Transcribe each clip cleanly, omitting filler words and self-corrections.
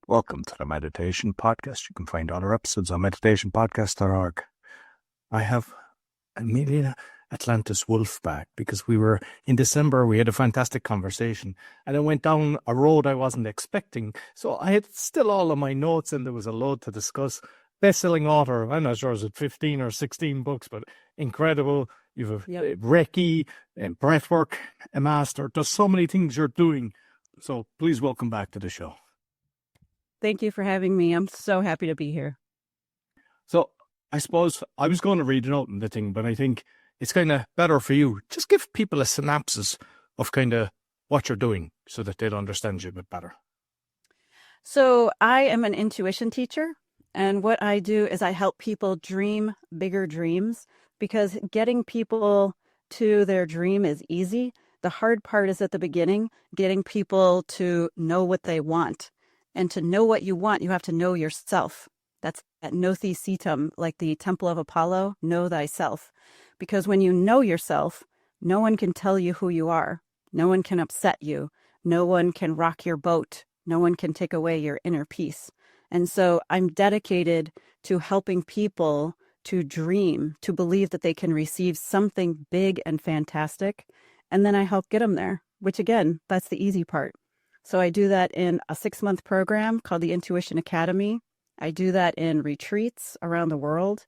Welcome to the Meditation Podcast. You can find other episodes on meditationpodcast.org. I have Emily Atlantis Wolf back because in December, we had a fantastic conversation and I went down a road I wasn't expecting. So I had still all of my notes and there was a load to discuss. Best-selling author, I'm not sure, is it 15 or 16 books, but incredible. You have Reiki and Breathwork, a master. There's so many things you're doing. So please welcome back to the show. Thank you for having me. I'm so happy to be here. So I suppose I was going to read it out in the thing, but I think it's kind of better for you. Just give people a synopsis of kind of what you're doing so that they'll understand you a bit better. So I am an intuition teacher, and what I do is I help people dream bigger dreams, because getting people to their dream is easy. The hard part is at the beginning, getting people to know what they want. And to know what you want, you have to know yourself. That's at Nothicetum, like the Temple of Apollo, know thyself. Because when you know yourself, no one can tell you who you are. No one can upset you. No one can rock your boat. No one can take away your inner peace. And so I'm dedicated to helping people to dream, to believe that they can receive something big and fantastic. And then I help get them there, which again, that's the easy part. So I do that in a 6-month program called the Intuition Academy. I do that in retreats around the world.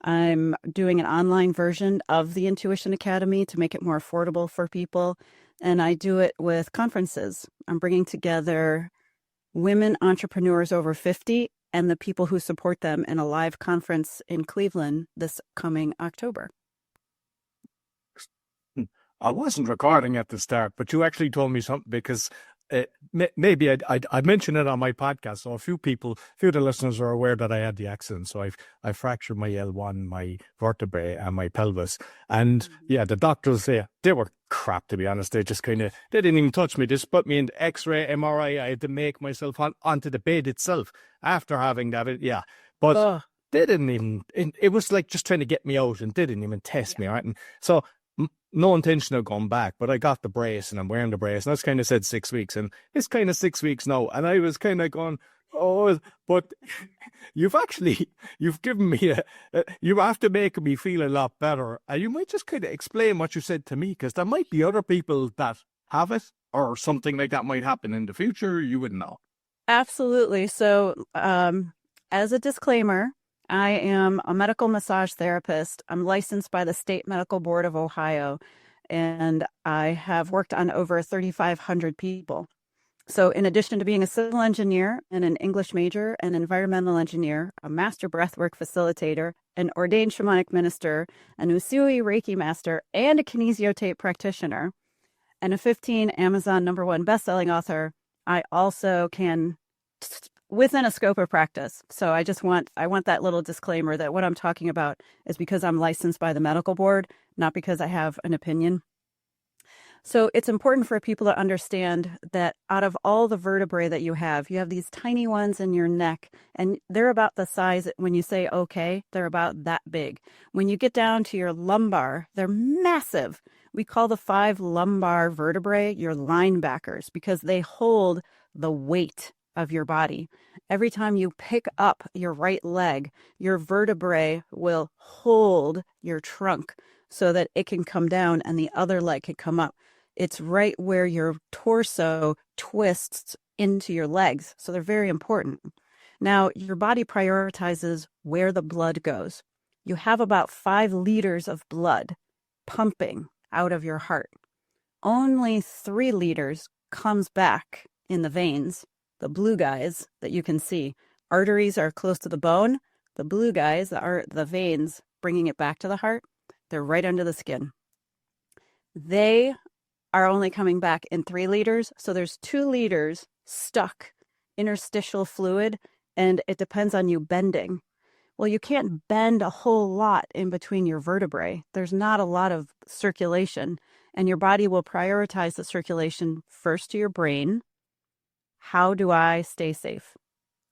I'm doing an online version of the Intuition Academy to make it more affordable for people. And I do it with conferences. I'm bringing together women entrepreneurs over 50 and the people who support them in a live conference in Cleveland this coming October. I wasn't recording at the start, but you actually told me something because maybe I mentioned it on my podcast, so a few of the listeners are aware that I had the accident. So I fractured my L1, my vertebrae, and my pelvis. And yeah, the doctors they were crap, to be honest. They just they didn't even touch me. They just put me in the X-ray, MRI. I had to make myself onto the bed itself after having that. But they didn't even. It was like just trying to get me out, and they didn't even test me, right? And so. No intention of going back, but I got the brace and I'm wearing the brace, and that's kind of said 6 weeks, and it's kind of 6 weeks now. And I was kind of going, but you've given me you have to make me feel a lot better. And you might just kind of explain what you said to me, because there might be other people that have it or something like that might happen in the future. You wouldn't know. Absolutely. So as a disclaimer, I am a medical massage therapist. I'm licensed by the State Medical Board of Ohio, and I have worked on over 3,500 people. So in addition to being a civil engineer and an English major, an environmental engineer, a master breathwork facilitator, an ordained shamanic minister, an Usui Reiki master, and a kinesiotape practitioner, and a 15 Amazon #1 bestselling author, I also can within a scope of practice. So I want that little disclaimer that what I'm talking about is because I'm licensed by the medical board, not because I have an opinion. So it's important for people to understand that out of all the vertebrae that you have these tiny ones in your neck, and they're about the size, when you say okay, they're about that big. When you get down to your lumbar, they're massive. We call the 5 lumbar vertebrae your linebackers, because they hold the weight of your body. Every time you pick up your right leg, your vertebrae will hold your trunk so that it can come down and the other leg can come up. It's right where your torso twists into your legs. So they're very important. Now, your body prioritizes where the blood goes. You have about 5 liters of blood pumping out of your heart. Only 3 liters comes back in the veins, the blue guys that you can see. Arteries are close to the bone. The blue guys are the veins bringing it back to the heart. They're right under the skin. They are only coming back in 3 liters. So there's 2 liters stuck, interstitial fluid, and it depends on you bending. Well, you can't bend a whole lot in between your vertebrae. There's not a lot of circulation, and your body will prioritize the circulation first to your brain. How do I stay safe?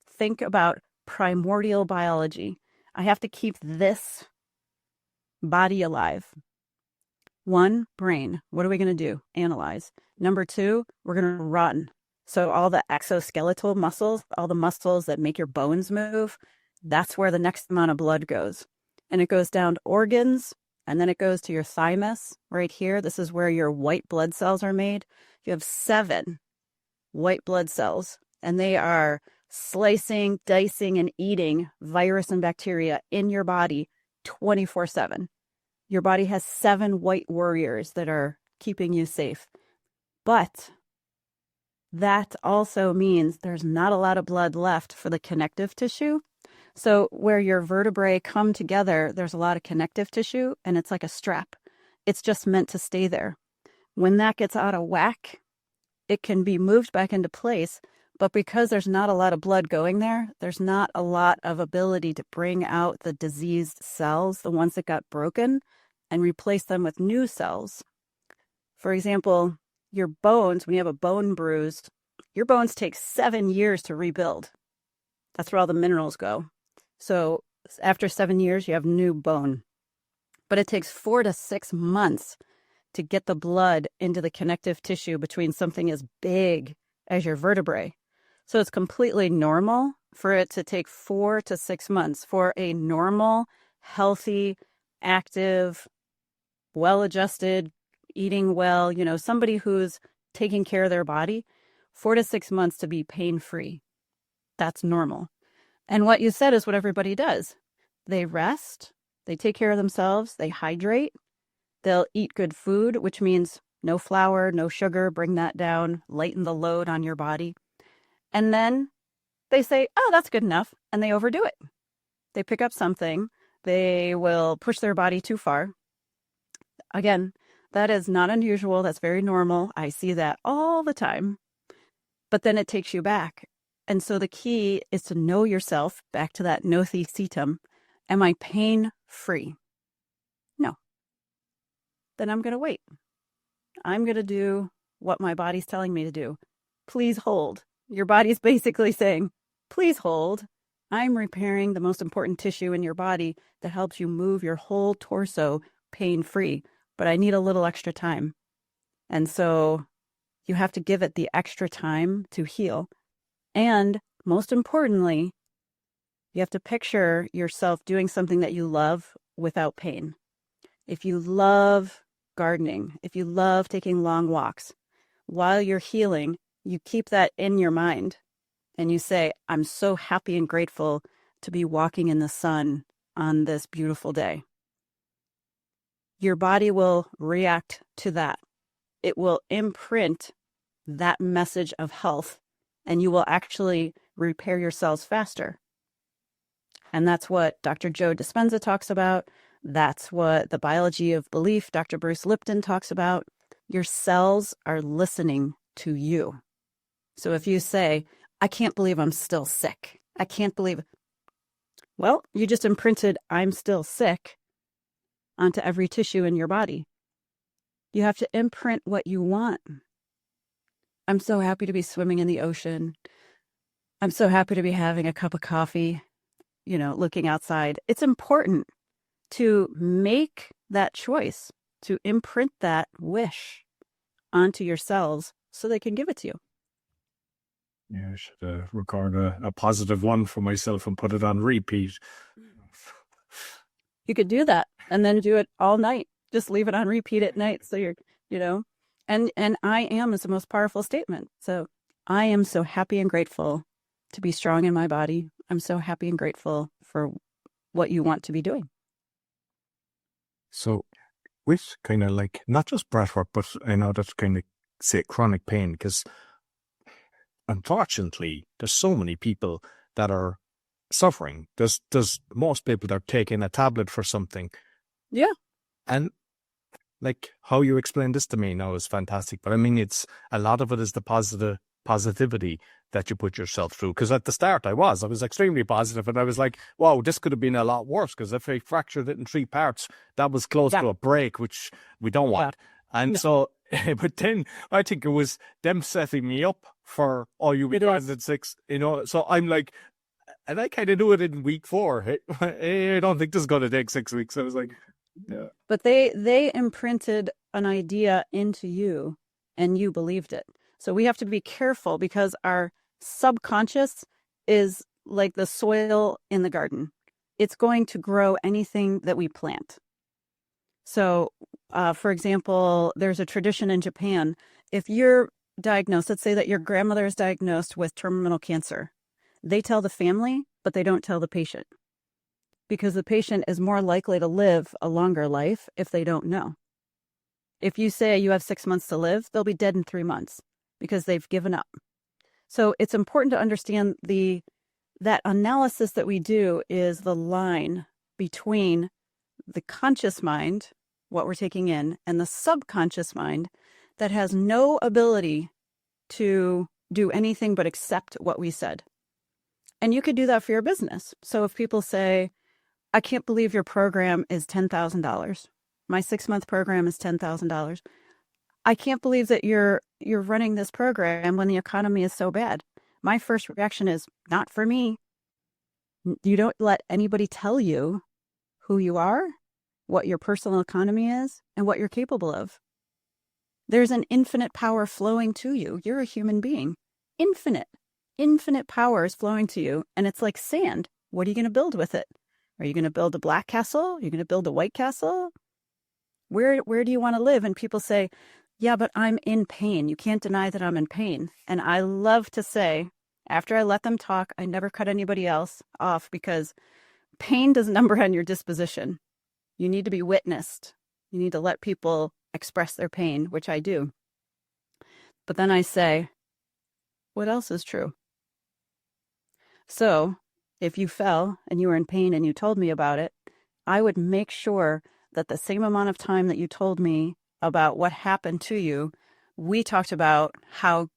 Think about primordial biology. I have to keep this body alive. 1, brain. What are we going to do? Analyze. Number 2, we're going to run. So all the exoskeletal muscles, all the muscles that make your bones move, that's where the next amount of blood goes. And it goes down to organs, and then it goes to your thymus right here. This is where your white blood cells are made. You have 7 white blood cells, and they are slicing, dicing, and eating virus and bacteria in your body 24/7. Your body has 7 white warriors that are keeping you safe. But that also means there's not a lot of blood left for the connective tissue. So where your vertebrae come together, there's a lot of connective tissue, and it's like a strap. It's just meant to stay there. When that gets out of whack, it can be moved back into place, but because there's not a lot of blood going there, there's not a lot of ability to bring out the diseased cells, the ones that got broken, and replace them with new cells. For example, your bones, when you have a bone bruise, your bones take 7 years to rebuild. That's where all the minerals go. So after 7 years, you have new bone. But it takes 4 to 6 months to get the blood into the connective tissue between something as big as your vertebrae. So it's completely normal for it to take 4 to 6 months for a normal, healthy, active, well-adjusted, eating well, somebody who's taking care of their body, 4 to 6 months to be pain-free. That's normal. And what you said is what everybody does. They rest, they take care of themselves, they hydrate, they'll eat good food, which means no flour, no sugar, bring that down, lighten the load on your body. And then they say, oh, that's good enough, and they overdo it. They pick up something, they will push their body too far. Again, that is not unusual, that's very normal. I see that all the time. But then it takes you back. And so the key is to know yourself, back to that nothi situm. Am I pain-free? No. Then I'm going to wait. I'm going to do what my body's telling me to do. Please hold. Your body's basically saying, please hold. I'm repairing the most important tissue in your body that helps you move your whole torso pain-free. But I need a little extra time. And so you have to give it the extra time to heal. And most importantly, you have to picture yourself doing something that you love without pain. If you love gardening, if you love taking long walks, while you're healing, you keep that in your mind and you say, I'm so happy and grateful to be walking in the sun on this beautiful day. Your body will react to that. It will imprint that message of health, and you will actually repair your cells faster. And that's what Dr. Joe Dispenza talks about. That's what the biology of belief, Dr. Bruce Lipton talks about. Your cells are listening to you. So if you say, I can't believe I'm still sick. I can't believe it. Well, you just imprinted I'm still sick onto every tissue in your body. You have to imprint what you want. I'm so happy to be swimming in the ocean. I'm so happy to be having a cup of coffee, looking outside. It's important to make that choice, to imprint that wish onto your cells so they can give it to you. Yeah, I should record a positive one for myself and put it on repeat. You could do that and then do it all night. Just leave it on repeat at night. So you're, and I am is the most powerful statement. So I am so happy and grateful to be strong in my body. I'm so happy and grateful for what you want to be doing. So with kind of like, not just breathwork, but I know that's kind of, say, chronic pain, because unfortunately, there's so many people that are suffering. There's most people that are taking a tablet for something. Yeah. And like how you explained this to me now is fantastic. But I mean, it's a lot of it is the positivity that you put yourself through. Because at the start I was extremely positive, and I was like, wow, this could have been a lot worse, because if I fractured it in 3 parts, that was close to a break, which we don't want. And so, but then I think it was them setting me up for, oh, you be 6, so I'm like, and I kind of knew it in week 4. I don't think this is going to take 6 weeks. I was like, yeah. But they imprinted an idea into you and you believed it. So we have to be careful because our subconscious is like the soil in the garden. It's going to grow anything that we plant. So, for example, there's a tradition in Japan. If you're diagnosed, let's say that your grandmother is diagnosed with terminal cancer, they tell the family, but they don't tell the patient because the patient is more likely to live a longer life if they don't know. If you say you have 6 months to live, they'll be dead in 3 months because they've given up. So it's important to understand that analysis that we do is the line between the conscious mind, what we're taking in, and the subconscious mind that has no ability to do anything but accept what we said. And you could do that for your business. So if people say, I can't believe your program is $10,000. My 6-month program is $10,000. I can't believe that you're running this program when the economy is so bad. My first reaction is not for me. You don't let anybody tell you who you are, what your personal economy is, and what you're capable of. There's an infinite power flowing to you. You're a human being. Infinite power is flowing to you. And it's like sand. What are you going to build with it? Are you going to build a black castle? Are you going to build a white castle? Where do you want to live? And people say, yeah, but I'm in pain. You can't deny that I'm in pain. And I love to say, after I let them talk, I never cut anybody else off because pain does number on your disposition. You need to be witnessed. You need to let people express their pain, which I do. But then I say, what else is true? So if you fell and you were in pain and you told me about it, I would make sure that the same amount of time that you told me about what happened to you, we talked about how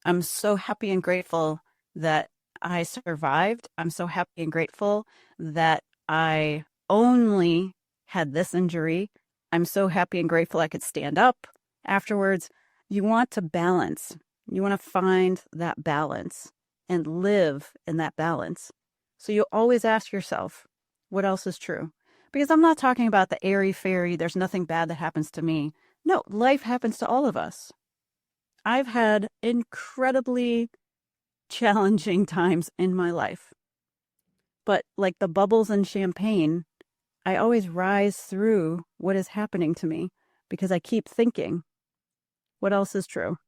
I'm so happy and grateful that I survived. I'm so happy and grateful that I only had this injury. I'm so happy and grateful I could stand up afterwards. You want to balance. You want to find that balance and live in that balance. So you always ask yourself, what else is true? Because I'm not talking about the airy-fairy, there's nothing bad that happens to me. No, life happens to all of us. I've had incredibly challenging times in my life. But like the bubbles in champagne, I always rise through what is happening to me because I keep thinking, what else is true?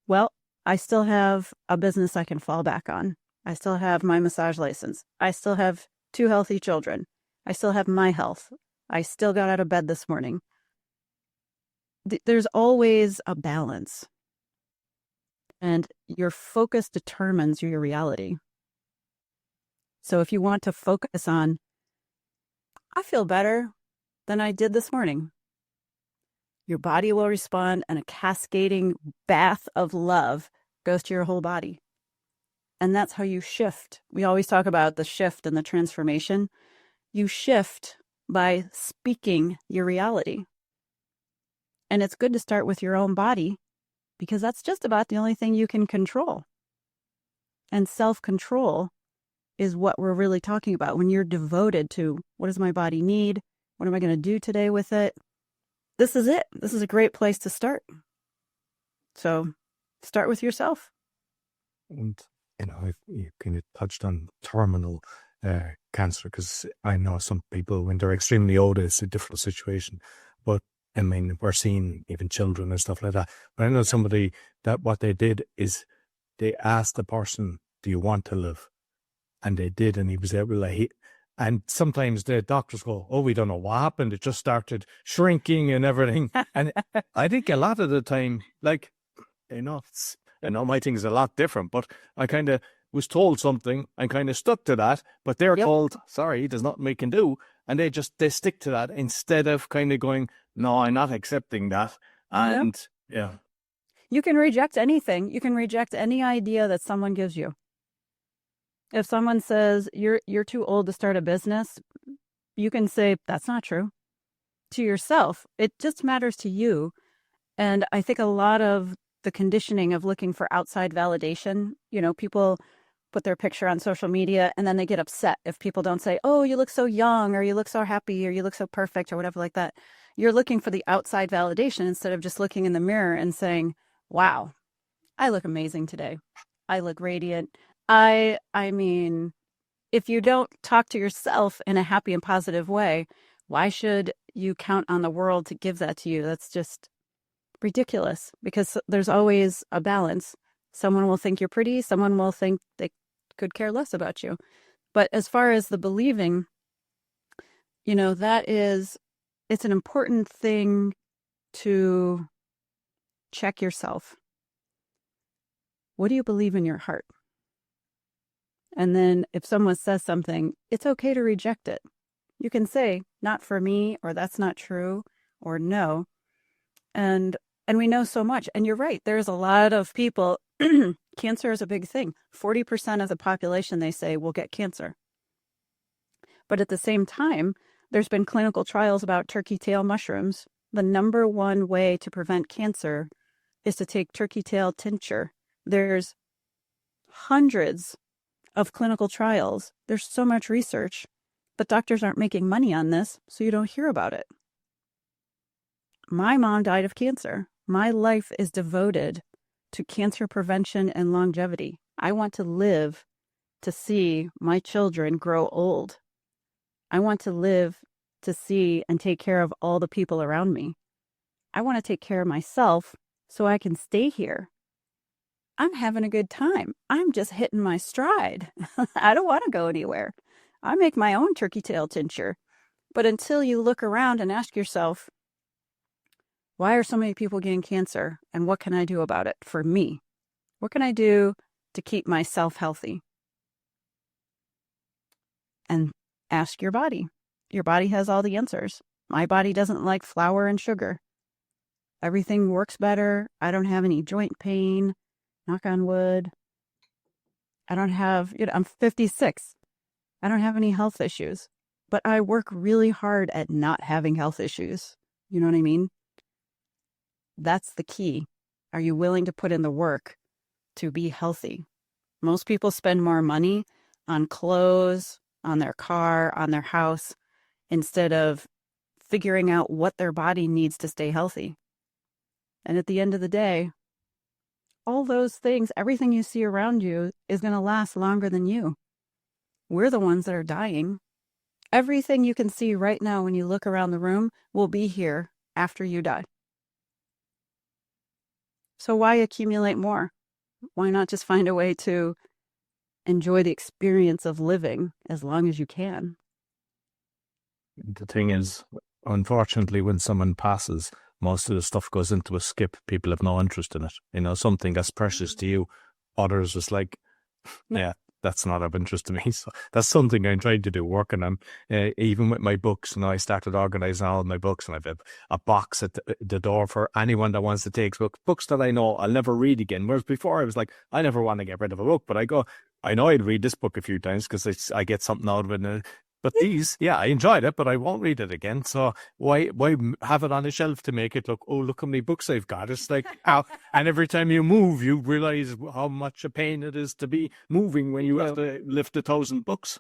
Well, I still have a business I can fall back on. I still have my massage license. I still have 2 healthy children. I still have my health. I still got out of bed this morning. There's always a balance. And your focus determines your reality. So if you want to focus on, I feel better than I did this morning, your body will respond and a cascading bath of love goes to your whole body. And that's how you shift. We always talk about the shift and the transformation. You shift by speaking your reality. And it's good to start with your own body because that's just about the only thing you can control. And self-control is what we're really talking about. When you're devoted to what does my body need? What am I going to do today with it? This is it. This is a great place to start. So start with yourself. And, you kind of touched on terminal cancer because I know some people, when they're extremely old, it's a difficult situation. But I mean, we're seeing even children and stuff like that. But I know somebody that what they did is they asked the person, do you want to live? And they did, and he was able to, and sometimes the doctors go, oh, we don't know what happened. It just started shrinking and everything. And I think a lot of the time, like, my thing is a lot different, but I kind of was told something and kind of stuck to that, but they're told, sorry, there's nothing we can do. And they stick to that instead of kind of going, no, I'm not accepting that. And you can reject anything. You can reject any idea that someone gives you. If someone says you're too old to start a business, you can say that's not true to yourself. It just matters to you. And I think a lot of the conditioning of looking for outside validation, people put their picture on social media and then they get upset if people don't say, oh, you look so young, or you look so happy, or you look so perfect, or whatever like that. You're looking for the outside validation instead of just looking in the mirror and saying, wow, I look amazing today. I look radiant. I mean, if you don't talk to yourself in a happy and positive way, why should you count on the world to give that to you? That's just ridiculous, because there's always a balance. Someone will think you're pretty, someone will think they could care less about you. But as far as the believing, it's an important thing to check yourself. What do you believe in your heart? And then if someone says something, it's okay to reject it. You can say, not for me, or that's not true, or no. And we know so much. And you're right. There's a lot of people, cancer is a big thing. 40% of the population, they say, will get cancer. But at the same time, there's been clinical trials about turkey tail mushrooms. The number one way to prevent cancer is to take turkey tail tincture. There's hundreds of clinical trials. There's so much research, but doctors aren't making money on this, so you don't hear about it. My mom died of cancer. My life is devoted to cancer prevention and longevity. I want to live to see my children grow old. I want to live to see and take care of all the people around me. I want to take care of myself so I can stay here. I'm having a good time. I'm just hitting my stride. I don't want to go anywhere. I make my own turkey tail tincture. But until you look around and ask yourself, why are so many people getting cancer? And what can I do about it for me? What can I do to keep myself healthy? And ask your body. Your body has all the answers. My body doesn't like flour and sugar. Everything works better. I don't have any joint pain. Knock on wood. I don't have, I'm 56. I don't have any health issues. But I work really hard at not having health issues. You know what I mean? That's the key. Are you willing to put in the work to be healthy? Most people spend more money on clothes, on their car, on their house, instead of figuring out what their body needs to stay healthy. And at the end of the day, all those things, everything you see around you is going to last longer than you. We're the ones that are dying. Everything you can see right now when you look around the room will be here after you die. So why accumulate more? Why not just find a way to enjoy the experience of living as long as you can? The thing is, unfortunately, when someone passes, most of the stuff goes into a skip. People have no interest in it. Something that's precious to you, others is like, yeah, that's not of interest to me. So that's something I'm trying to do, working on. Even with my books, I started organizing all of my books, and I've a box at the door for anyone that wants to take books that I know I'll never read again. Whereas before I was like, I never want to get rid of a book, but I know I'd read this book a few times because I get something out of it. But these, I enjoyed it, but I won't read it again. So why have it on a shelf to make it look how many books I've got? It's like, ow. And every time you move, you realize how much a pain it is to be moving when you have to lift 1,000 books.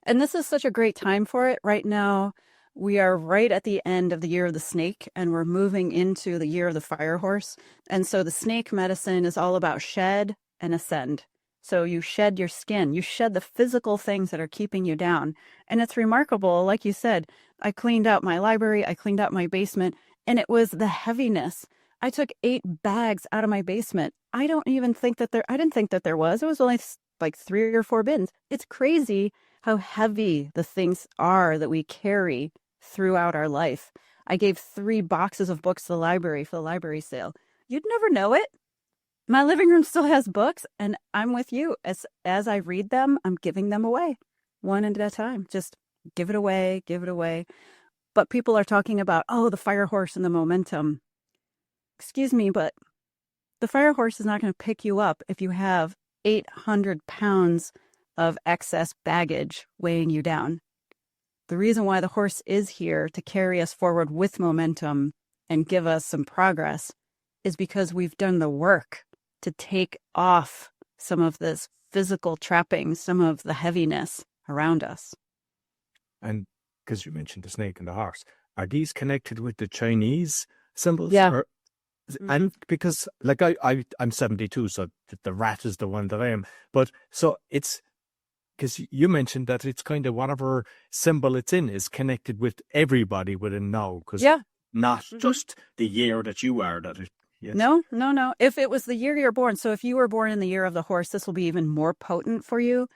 And this is such a great time for it. Right now, we are right at the end of the year of the snake, and we're moving into the year of the fire horse. And so the snake medicine is all about shed and ascend. So you shed your skin, you shed the physical things that are keeping you down. And it's remarkable, like you said, I cleaned out my library, I cleaned out my basement, and it was the heaviness. I took 8 bags out of my basement. I didn't think that there was. It was only like 3 or 4 bins. It's crazy how heavy the things are that we carry throughout our life. I gave 3 boxes of books to the library for the library sale. You'd never know it. My living room still has books, and I'm with you. As I read them, I'm giving them away, one at a time. Just give it away, give it away. But people are talking about, the fire horse and the momentum. Excuse me, but the fire horse is not going to pick you up if you have 800 pounds of excess baggage weighing you down. The reason why the horse is here to carry us forward with momentum and give us some progress is because we've done the work to take off some of this physical trapping, some of the heaviness around us. And because you mentioned the snake and the horse, are these connected with the Chinese symbols? Yeah. And because like I'm 72, so the rat is the one that I am. But so it's because you mentioned that it's kind of whatever symbol it's in is connected with everybody within now. Because Yeah. not just the year that you are that it. Yes. No. If it was the year you're born, so if you were born in the year of the horse, this will be even more potent for you.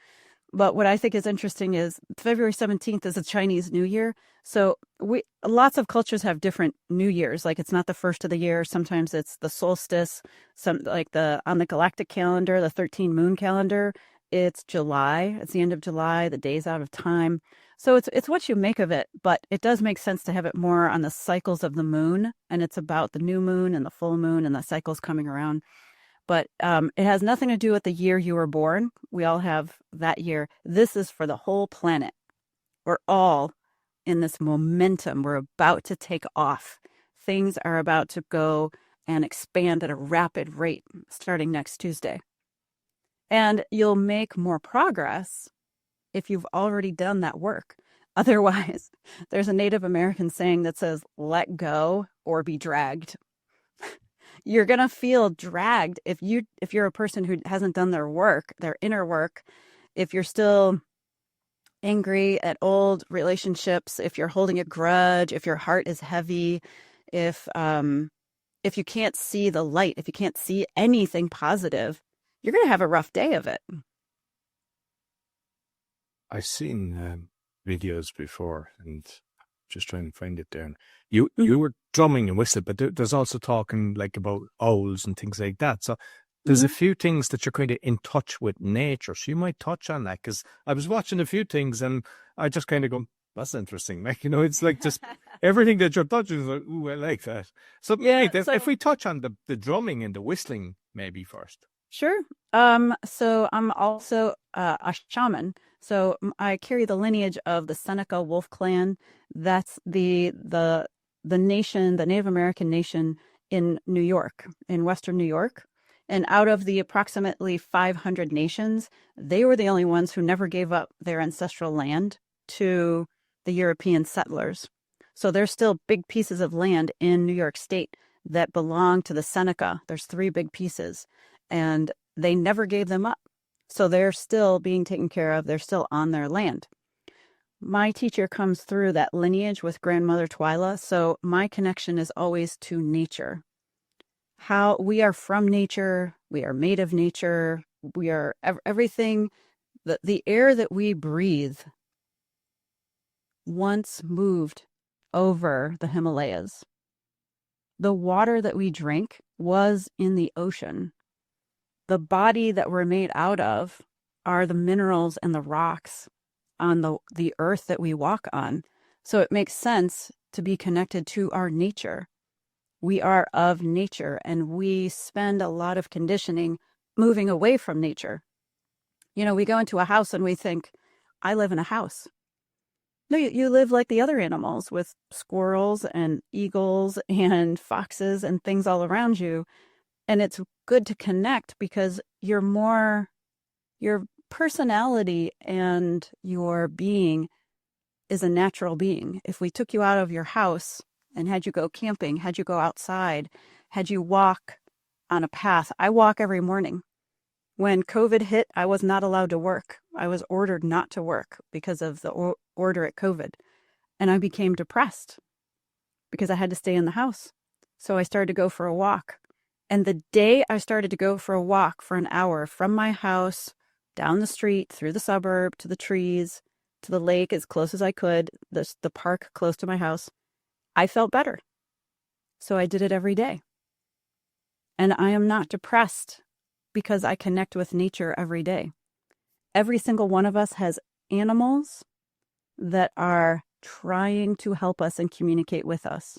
But what I think is interesting is February 17th is a Chinese New Year. So lots of cultures have different New Years. Like it's not the first of the year. Sometimes it's the solstice. Some like on the galactic calendar, the 13 moon calendar, it's July. It's the end of July. The day's out of time. So it's what you make of it. But it does make sense to have it more on the cycles of the moon. And it's about the new moon and the full moon and the cycles coming around. But it has nothing to do with the year you were born. We all have that year. This is for the whole planet. We're all in this momentum. We're about to take off. Things are about to go and expand at a rapid rate starting next Tuesday. And you'll make more progress if you've already done that work. Otherwise, there's a Native American saying that says, let go or be dragged. You're going to feel dragged if you're a person who hasn't done their work, their inner work, if you're still angry at old relationships, if you're holding a grudge, if your heart is heavy, if you can't see the light, if you can't see anything positive, you're going to have a rough day of it. I've seen videos before and just trying to find it there. You were drumming and whistling, but there's also talking like about owls and things like that. So there's a few things that you're kind of in touch with nature. So you might touch on that because I was watching a few things and I just kind of go, that's interesting. Like, it's like just everything that you're touching is like, ooh, I like that. So yeah, if we touch on the drumming and the whistling maybe first. Sure. So I'm also a shaman. So I carry the lineage of the Seneca Wolf clan. That's the nation, the Native American nation in New York, in Western New York. And out of the approximately 500 nations, they were the only ones who never gave up their ancestral land to the European settlers. So there's still big pieces of land in New York State that belong to the Seneca. There's 3 big pieces, and they never gave them up. So they're still being taken care of. They're still on their land. My teacher comes through that lineage with grandmother Twyla. So my connection is always to nature. How we are from nature. We are made of nature. We are everything. The air that we breathe once moved over the Himalayas. The water that we drink was in the ocean. The body that we're made out of are the minerals and the rocks on the earth that we walk on. So it makes sense to be connected to our nature. We are of nature, and we spend a lot of conditioning moving away from nature. We go into a house and we think, I live in a house. No, you live like the other animals with squirrels and eagles and foxes and things all around you. And it's good to connect because your personality and your being is a natural being. If we took you out of your house and had you go camping, had you go outside, had you walk on a path, I walk every morning. When COVID hit, I was not allowed to work. I was ordered not to work because of the order at COVID. And I became depressed because I had to stay in the house. So I started to go for a walk. And the day I started to go for a walk for an hour from my house, down the street, through the suburb, to the trees, to the lake as close as I could, the park close to my house, I felt better. So I did it every day. And I am not depressed because I connect with nature every day. Every single one of us has animals that are trying to help us and communicate with us.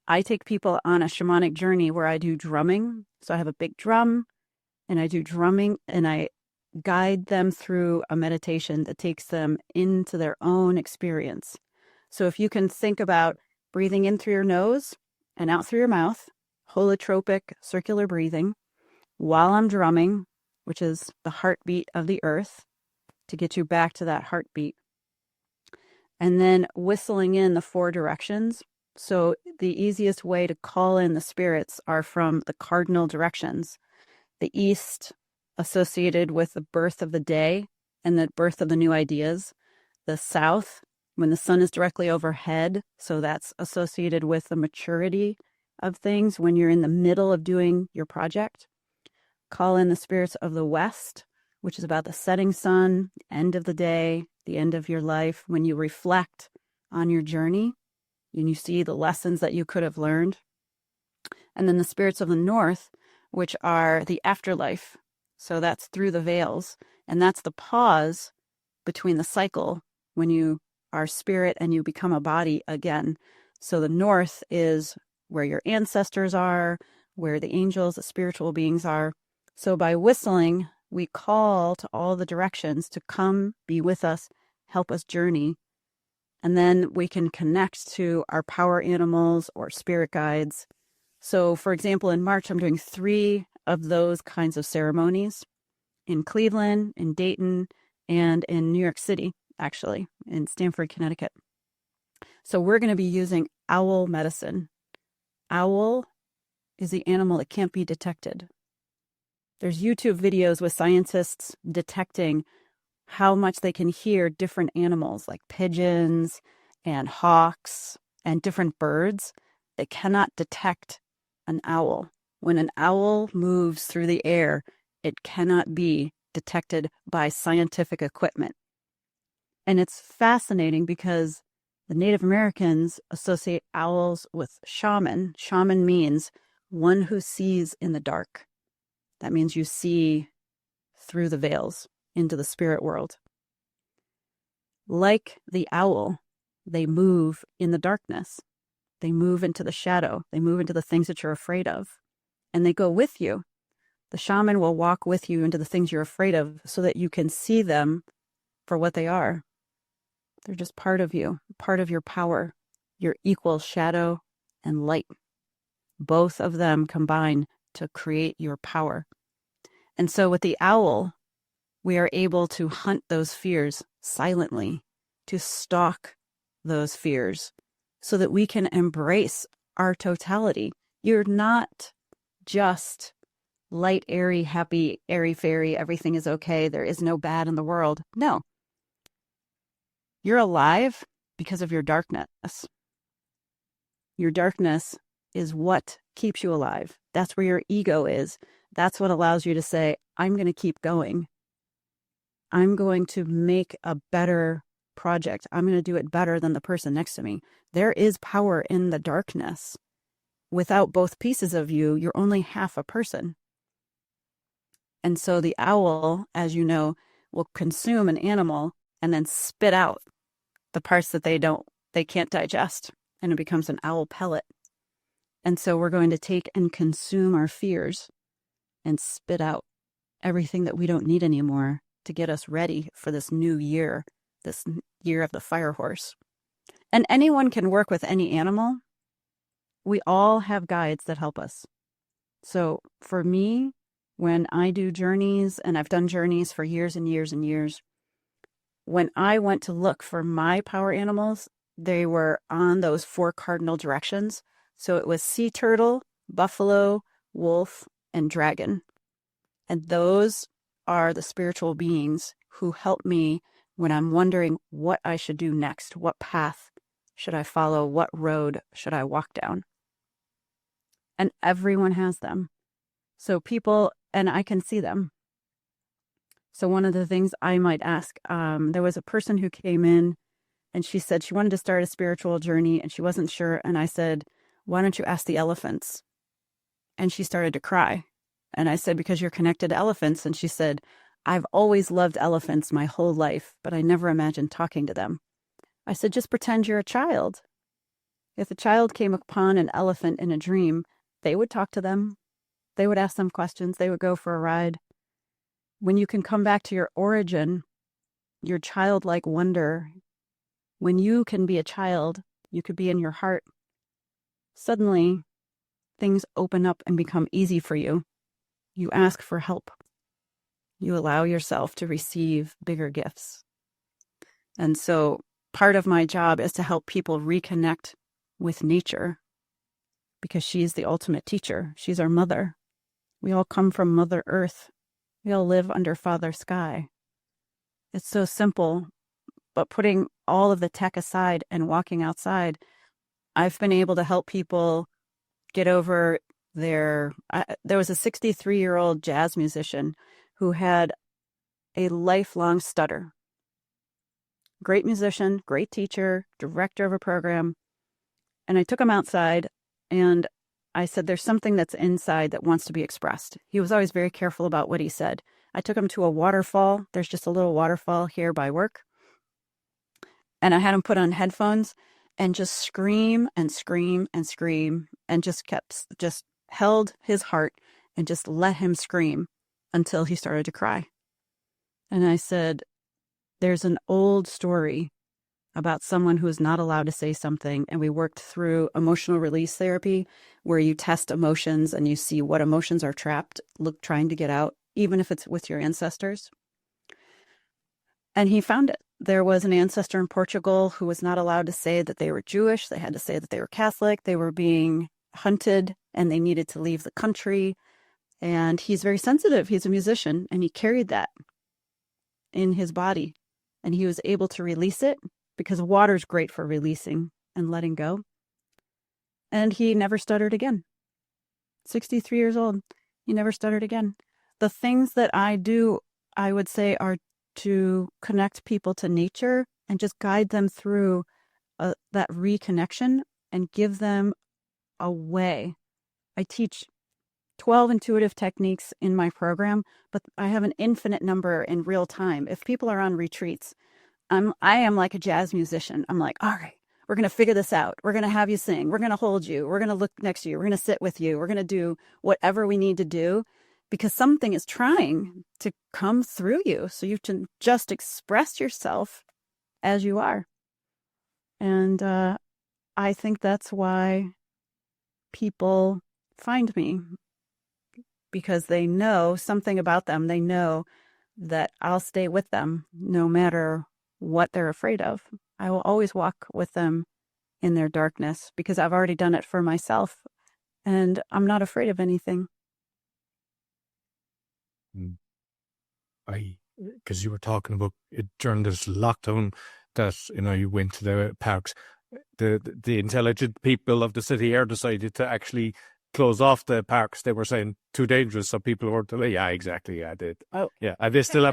I take people on a shamanic journey where I do drumming. So I have a big drum and I do drumming and I guide them through a meditation that takes them into their own experience. So if you can think about breathing in through your nose and out through your mouth, holotropic circular breathing, while I'm drumming, which is the heartbeat of the earth, to get you back to that heartbeat. And then whistling in the 4 directions. So the easiest way to call in the spirits are from the cardinal directions. The east, associated with the birth of the day and the birth of the new ideas. The south, when the sun is directly overhead, so that's associated with the maturity of things when you're in the middle of doing your project. Call in the spirits of the west, which is about the setting sun, end of the day, the end of your life, when you reflect on your journey and you see the lessons that you could have learned. And then the spirits of the north, which are the afterlife. So that's through the veils. And that's the pause between the cycle when you are spirit and you become a body again. So the north is where your ancestors are, where the angels, the spiritual beings are. So by whistling, we call to all the directions to come be with us, help us journey. And then we can connect to our power animals or spirit guides. So for example, in March, I'm doing 3 of those kinds of ceremonies in Cleveland, in Dayton, and in New York City, actually, in Stamford, Connecticut. So we're going to be using owl medicine. Owl is the animal that can't be detected. There's YouTube videos with scientists detecting how much they can hear different animals like pigeons and hawks and different birds. They cannot detect an owl. When an owl moves through the air, it cannot be detected by scientific equipment. And it's fascinating because the Native Americans associate owls with shaman. Shaman means one who sees in the dark. That means you see through the veils into the spirit world. Like the owl, they move in the darkness. They move into the shadow. They move into the things that you're afraid of. And they go with you. The shaman will walk with you into the things you're afraid of so that you can see them for what they are. They're just part of you, part of your power, your equal shadow and light. Both of them combine to create your power. And so with the owl, we are able to hunt those fears silently, to stalk those fears so that we can embrace our totality. You're not just light, airy, happy, airy, fairy, everything is okay, there is no bad in the world. No. You're alive because of your darkness. Your darkness is what keeps you alive. That's where your ego is. That's what allows you to say, I'm going to keep going. I'm going to make a better project. I'm going to do it better than the person next to me. There is power in the darkness. Without both pieces of you, you're only half a person. And so the owl, as you know, will consume an animal and then spit out the parts that they can't digest, and it becomes an owl pellet. And so we're going to take and consume our fears and spit out everything that we don't need anymore to get us ready for this new year, this year of the fire horse. And anyone can work with any animal. We all have guides that help us. So for me, when I do journeys, and I've done journeys for years and years and years, when I went to look for my power animals, they were on those 4 cardinal directions. So it was sea turtle, buffalo, wolf, and dragon. And those are the spiritual beings who help me when I'm wondering what I should do next. What path should I follow? What road should I walk down? And everyone has them. So people, and I can see them. So one of the things I might ask, there was a person who came in and she said she wanted to start a spiritual journey and she wasn't sure. And I said, why don't you ask the elephants? And she started to cry. And I said, because you're connected to elephants. And she said, I've always loved elephants my whole life, but I never imagined talking to them. I said, just pretend you're a child. If a child came upon an elephant in a dream, they would talk to them. They would ask them questions. They would go for a ride. When you can come back to your origin, your childlike wonder, when you can be a child, you could be in your heart. Suddenly, things open up and become easy for you. You ask for help. You allow yourself to receive bigger gifts. And so part of my job is to help people reconnect with nature because she's the ultimate teacher. She's our mother. We all come from Mother Earth. We all live under Father Sky. It's so simple, but putting all of the tech aside and walking outside, I've been able to help people get over there was a 63-year-old jazz musician who had a lifelong stutter. Great musician, great teacher, director of a program. And I took him outside and I said, there's something that's inside that wants to be expressed. He was always very careful about what he said. I took him to a waterfall. There's just a little waterfall here by work. And I had him put on headphones and just scream and scream and scream and just held his heart and just let him scream until he started to cry. And I said, there's an old story about someone who is not allowed to say something. And we worked through emotional release therapy where you test emotions and you see what emotions are trapped, trying to get out, even if it's with your ancestors. And he found it. There was an ancestor in Portugal who was not allowed to say that they were Jewish. They had to say that they were Catholic. They were being hunted and they needed to leave the country. And he's very sensitive. He's a musician and he carried that in his body. And he was able to release it because water's great for releasing and letting go. And he never stuttered again. 63 years old. He never stuttered again. The things that I do, I would say, are to connect people to nature and just guide them through that reconnection and give them a way. I teach 12 intuitive techniques in my program, but I have an infinite number in real time. If people are on retreats, I am like a jazz musician. I'm like, all right, we're going to figure this out. We're going to have you sing. We're going to hold you. We're going to look next to you. We're going to sit with you. We're going to do whatever we need to do because something is trying to come through you. So you can just express yourself as you are. And I think that's why people find me, because they know something about them. They know that I'll stay with them no matter what they're afraid of. I will always walk with them in their darkness because I've already done it for myself and I'm not afraid of anything. Because you were talking about it during this lockdown that, you went to the parks. The intelligent people of the city here decided to actually close off the parks. They were saying too dangerous, so people weren't. Yeah, exactly. I did. Oh, yeah, and they still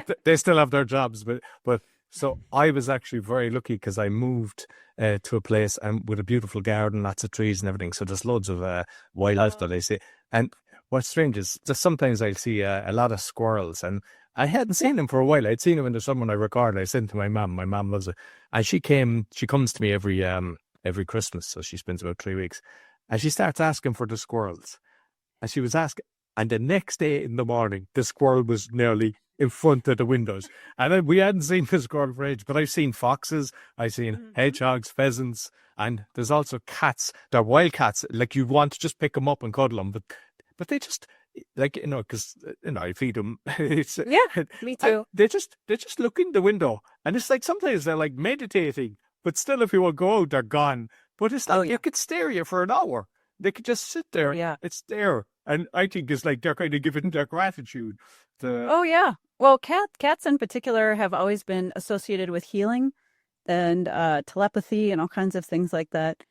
have their jobs, but so I was actually very lucky because I moved to a place and with a beautiful garden, lots of trees and everything. So there's loads of wildlife that I see. And what's strange is that sometimes I see a lot of squirrels, and I hadn't seen them for a while. I'd seen them in the summer when I recorded. I sent to my mum. My mum loves it, and she comes to me every Christmas. So she spends about 3 weeks. And she starts asking for the squirrels. And she was asking. And the next day in the morning, the squirrel was nearly in front of the windows. And then we hadn't seen the squirrel for ages. But I've seen foxes. I've seen hedgehogs, pheasants. And there's also cats. They're wild cats. Like you want to just pick them up and cuddle them. But they just, because, I feed them. yeah, me too. They just look in the window. And it's like sometimes they're like meditating. But still, if you will go out, they're gone. But it's like you could stare at you for an hour. They could just sit there. Yeah. It's there. And I think it's like they're kind of giving their gratitude. Oh, yeah. Well, cats in particular have always been associated with healing and telepathy and all kinds of things like that.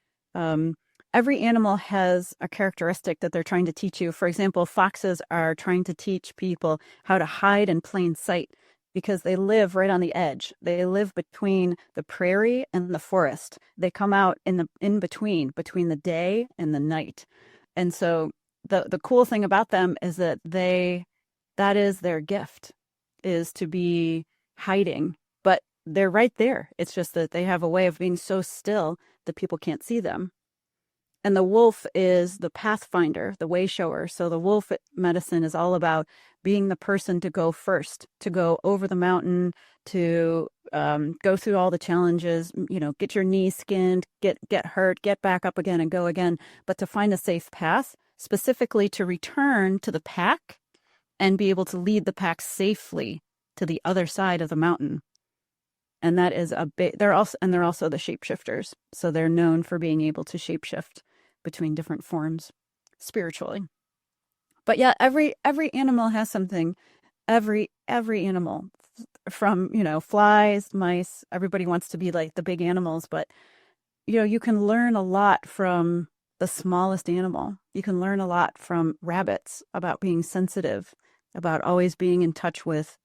Every animal has a characteristic that they're trying to teach you. For example, foxes are trying to teach people how to hide in plain sight, because they live right on the edge. They live between the prairie and the forest. They come out in between the day and the night. And so the cool thing about them is that that is their gift, is to be hiding. But they're right there. It's just that they have a way of being so still that people can't see them. And the wolf is the pathfinder, the way shower. So the wolf medicine is all about being the person to go first, to go over the mountain, to go through all the challenges, get your knees skinned, get hurt, get back up again and go again, but to find a safe path, specifically to return to the pack and be able to lead the pack safely to the other side of the mountain. And that is a big, they're also the shapeshifters. So they're known for being able to shapeshift between different forms spiritually. But yeah, every animal has something. Every animal, from, flies, mice, everybody wants to be like the big animals, but you can learn a lot from the smallest animal. You can learn a lot from rabbits about being sensitive, about always being in touch with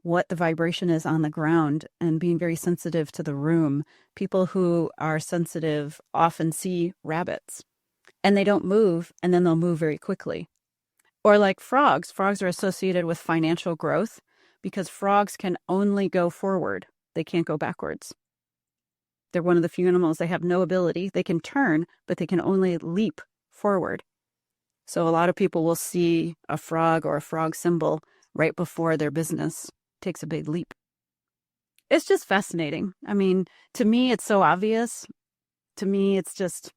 what the vibration is on the ground and being very sensitive to the room. People who are sensitive often see rabbits and they don't move, and then they'll move very quickly. Or like frogs. Frogs are associated with financial growth because frogs can only go forward. They can't go backwards. They're one of the few animals, they have no ability. They can turn, but they can only leap forward. So a lot of people will see a frog or a frog symbol right before their business takes a big leap. It's just fascinating. I mean, to me, it's so obvious. To me, it's just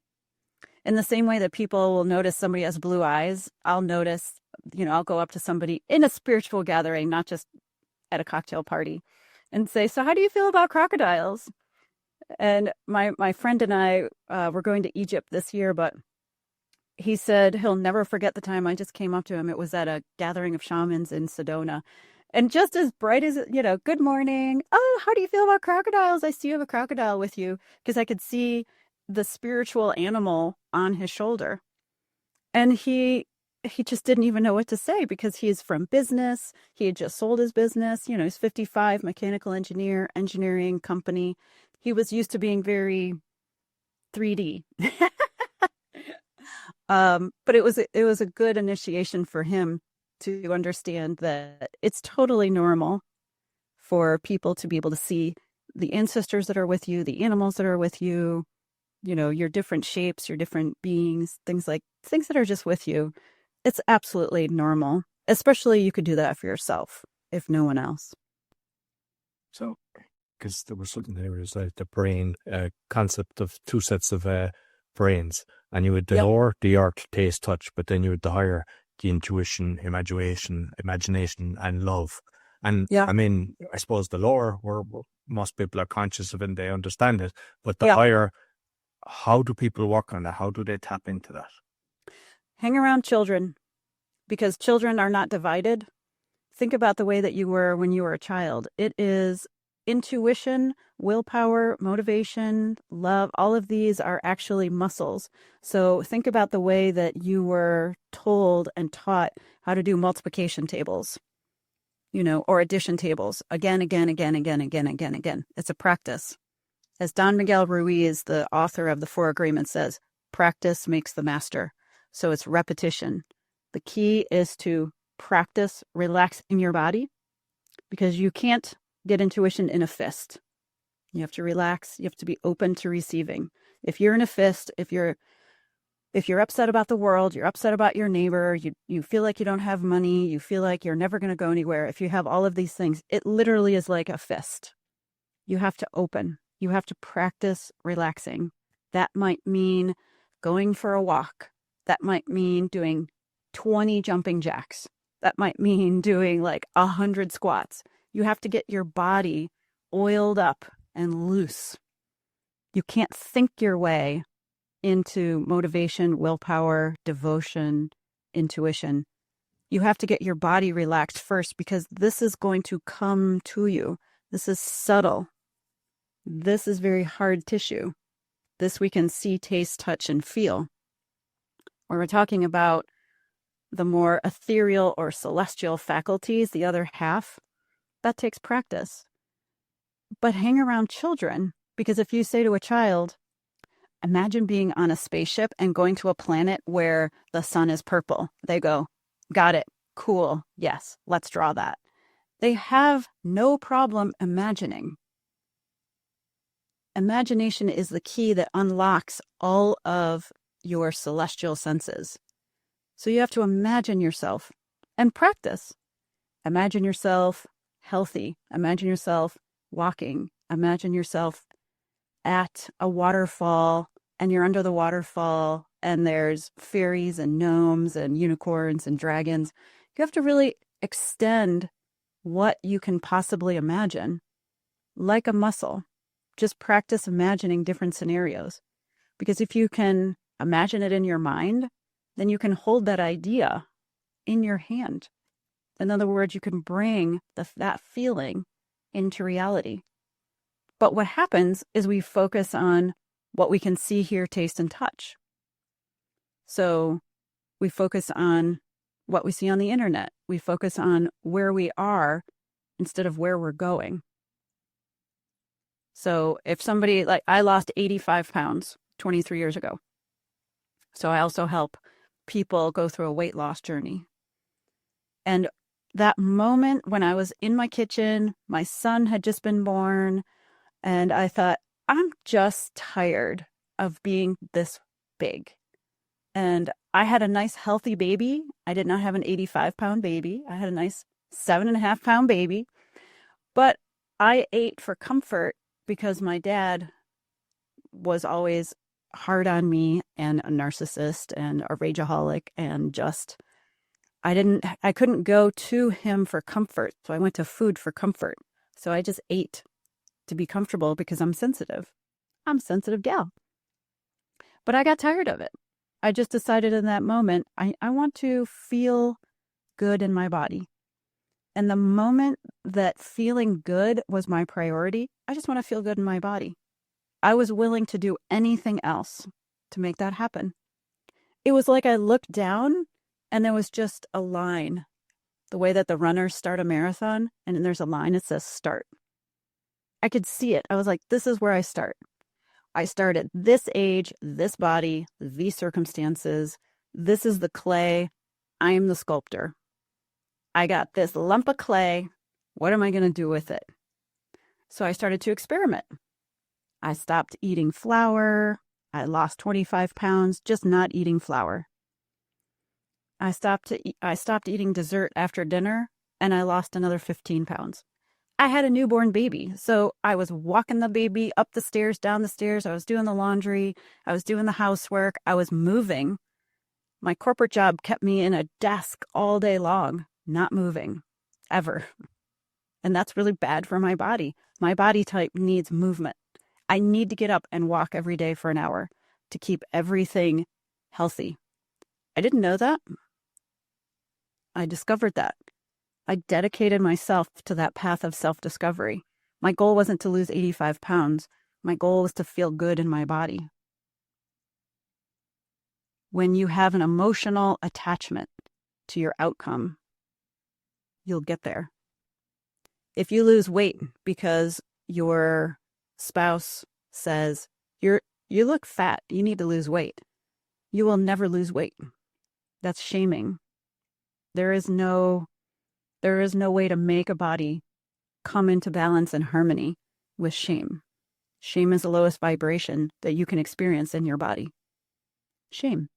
in the same way that people will notice somebody has blue eyes. I'll notice, I'll go up to somebody in a spiritual gathering, not just at a cocktail party, and say, so how do you feel about crocodiles? And my friend and I were going to Egypt this year, but he said he'll never forget the time I just came up to him. It was at a gathering of shamans in Sedona. And just as bright as, good morning. Oh, how do you feel about crocodiles? I see you have a crocodile with you. Because I could see the spiritual animal on his shoulder. And he just didn't even know what to say because he's from business. He had just sold his business. He's 55, mechanical engineer, engineering company. He was used to being very 3D. But it was a good initiation for him to understand that it's totally normal for people to be able to see the ancestors that are with you, the animals that are with you, your different shapes, your different beings, things that are just with you. It's absolutely normal. Especially you could do that for yourself, if no one else. So, because there was something there, was the brain concept of two sets of brains, and you had the lower, the earth, taste, touch, but then you had the higher, the intuition, imagination, and love. And I mean, I suppose the lower, where most people are conscious of and they understand it, but the higher, how do people work on that? How do they tap into that? Hang around children, because children are not divided. Think about the way that you were when you were a child. It is intuition, willpower, motivation, love. All of these are actually muscles. So think about the way that you were told and taught how to do multiplication tables, or addition tables again. It's a practice. As Don Miguel Ruiz, the author of The Four Agreements, says, practice makes the master. So it's repetition. The key is to practice relaxing your body, because you can't get intuition in a fist. You have to relax. You have to be open to receiving. If you're in a fist, if you're upset about the world, you're upset about your neighbor, you feel like you don't have money, you feel like you're never going to go anywhere. If you have all of these things, it literally is like a fist. You have to open. You have to practice relaxing. That might mean going for a walk. That might mean doing 20 jumping jacks. That might mean doing like 100 squats. You have to get your body oiled up and loose. You can't think your way into motivation, willpower, devotion, intuition. You have to get your body relaxed first, because this is going to come to you. This is subtle. This is very hard tissue. This we can see, taste, touch, and feel. When we're talking about the more ethereal or celestial faculties, the other half, that takes practice. But hang around children, because if you say to a child, imagine being on a spaceship and going to a planet where the sun is purple. They go, got it, cool, yes, let's draw that. They have no problem imagining. Imagination is the key that unlocks all of your celestial senses. So you have to imagine yourself and practice. Imagine yourself healthy. Imagine yourself walking. Imagine yourself at a waterfall, and you're under the waterfall, and there's fairies and gnomes and unicorns and dragons. You have to really extend what you can possibly imagine. like a muscle. Just practice imagining different scenarios. Because if you can imagine it in your mind, then you can hold that idea in your hand. In other words, you can bring that feeling into reality. But what happens is we focus on what we can see, hear, taste, and touch. So we focus on what we see on the internet. We focus on where we are instead of where we're going. So if somebody, like I lost 85 pounds 23 years ago. So I also help people go through a weight loss journey. And that moment when I was in my kitchen, my son had just been born, and I thought, I'm just tired of being this big. And I had a nice healthy baby. I did not have an 85-pound baby. I had a nice 7.5-pound baby. But I ate for comfort because my dad was always hard on me and a narcissist and a rageaholic, and just I couldn't go to him for comfort. So I went to food for comfort. So I just ate to be comfortable because I'm sensitive. I'm a sensitive gal. But I got tired of it. I just decided in that moment, I want to feel good in my body. And the moment that feeling good was my priority, I just want to feel good in my body. I was willing to do anything else to make that happen. It was like I looked down and there was just a line, the way that the runners start a marathon, and then there's a line that says start. I could see it. I was like, this is where I start. I start at this age, this body, these circumstances. This is the clay. I am the sculptor. I got this lump of clay. What am I going to do with it? So I started to experiment. I stopped eating flour. I lost 25 pounds just not eating flour. I stopped eating dessert after dinner, and I lost another 15 pounds. I had a newborn baby, so I was walking the baby up the stairs, down the stairs. I was doing the laundry. I was doing the housework. I was moving. My corporate job kept me in a desk all day long, not moving, ever. And that's really bad for my body. My body type needs movement. I need to get up and walk every day for an hour to keep everything healthy. I didn't know that. I discovered that. I dedicated myself to that path of self-discovery. My goal wasn't to lose 85 pounds. My goal was to feel good in my body. When you have an emotional attachment to your outcome, you'll get there. If you lose weight because your spouse says, you look fat, you need to lose weight, you will never lose weight. That's shaming. There is no way to make a body come into balance and harmony with shame. Shame is the lowest vibration that you can experience in your body. Shame.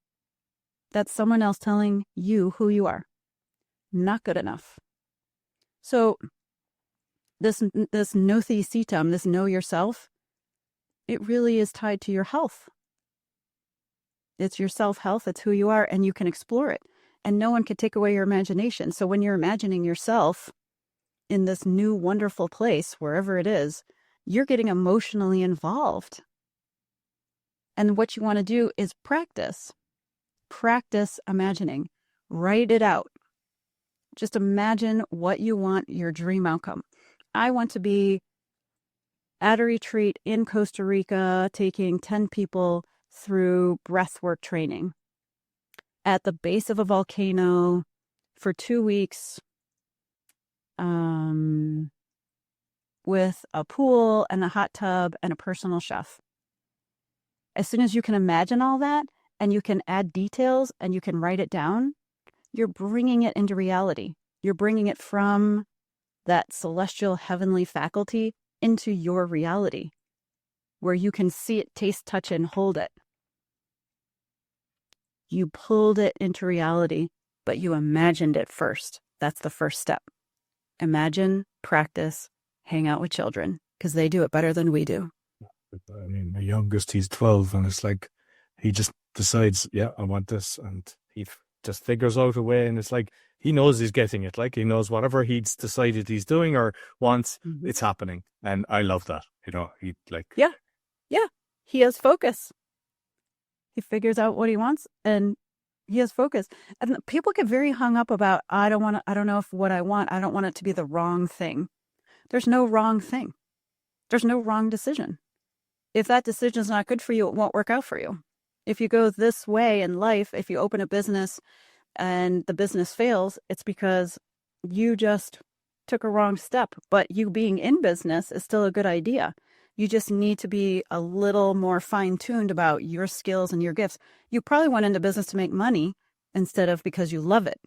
That's someone else telling you who you are. Not good enough. So this nothi sitam, this know yourself, it really is tied to your health. It's your self-health, it's who you are, and you can explore it. And no one can take away your imagination. So when you're imagining yourself in this new wonderful place, wherever it is, you're getting emotionally involved. And what you want to do is practice. Practice imagining. Write it out. Just imagine what you want your dream outcome. I want to be at a retreat in Costa Rica, taking 10 people through breathwork training at the base of a volcano for 2 weeks, with a pool and a hot tub and a personal chef. As soon as you can imagine all that and you can add details and you can write it down, you're bringing it into reality. You're bringing it from that celestial heavenly faculty into your reality, where you can see it, taste, touch, and hold it. You pulled it into reality, but you imagined it first. That's the first step. Imagine, practice, hang out with children, because they do it better than we do. I mean, my youngest, he's 12, and it's like he just decides, yeah, I want this, and just figures out a way, and it's like he knows he's getting it. Like he knows whatever he's decided he's doing or wants, it's happening, and I love that. He like yeah. He has focus. He figures out what he wants, and he has focus. And people get very hung up about, I don't know if what I want, I don't want it to be the wrong thing. There's no wrong thing. There's no wrong decision. If that decision is not good for you, it won't work out for you. If you go this way in life, if you open a business and the business fails, it's because you just took a wrong step. But you being in business is still a good idea. You just need to be a little more fine-tuned about your skills and your gifts. You probably went into business to make money instead of because you love it.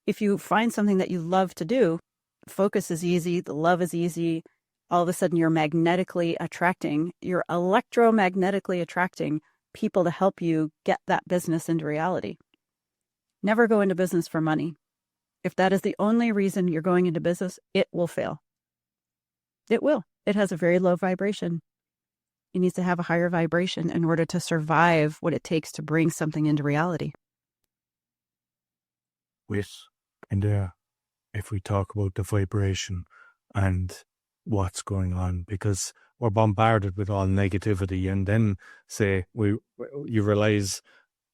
If you find something that you love to do, focus is easy, the love is easy. All of a sudden you're electromagnetically attracting people to help you get that business into reality. Never go into business for money. If that is the only reason you're going into business, it will fail. It will. It has a very low vibration. It needs to have a higher vibration in order to survive what it takes to bring something into reality. If we talk about the vibration and what's going on, because we're bombarded with all negativity, and then say you realize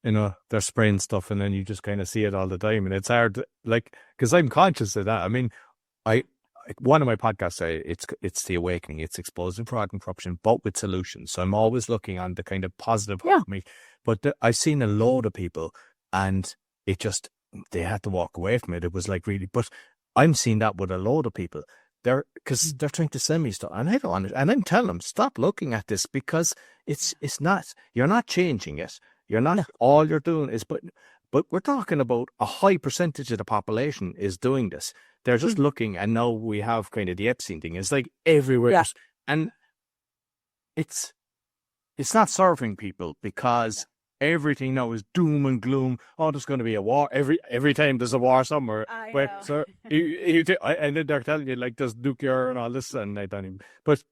they're spraying stuff, and then you just kind of see it all the time, and it's hard, like, because I'm conscious of that. I mean, one of my podcasts, it's the awakening, it's exposing fraud and corruption, but with solutions. So I'm always looking on the kind of positive of me. But I've seen a load of people, and they had to walk away from it. It was like really, but I'm seeing that with a load of people. Because they're trying to send me stuff, and I don't understand. And I'm telling them, stop looking at this, because it's not. You're not changing it. You're not. All you're doing is, but we're talking about a high percentage of the population is doing this. They're just looking, and now we have kind of the Epstein thing. It's like everywhere, and it's not serving people, because everything now is doom and gloom. Oh, there's going to be a war every time there's a war somewhere. So and then they're telling you like there's nuclear and all this, and I don't even. But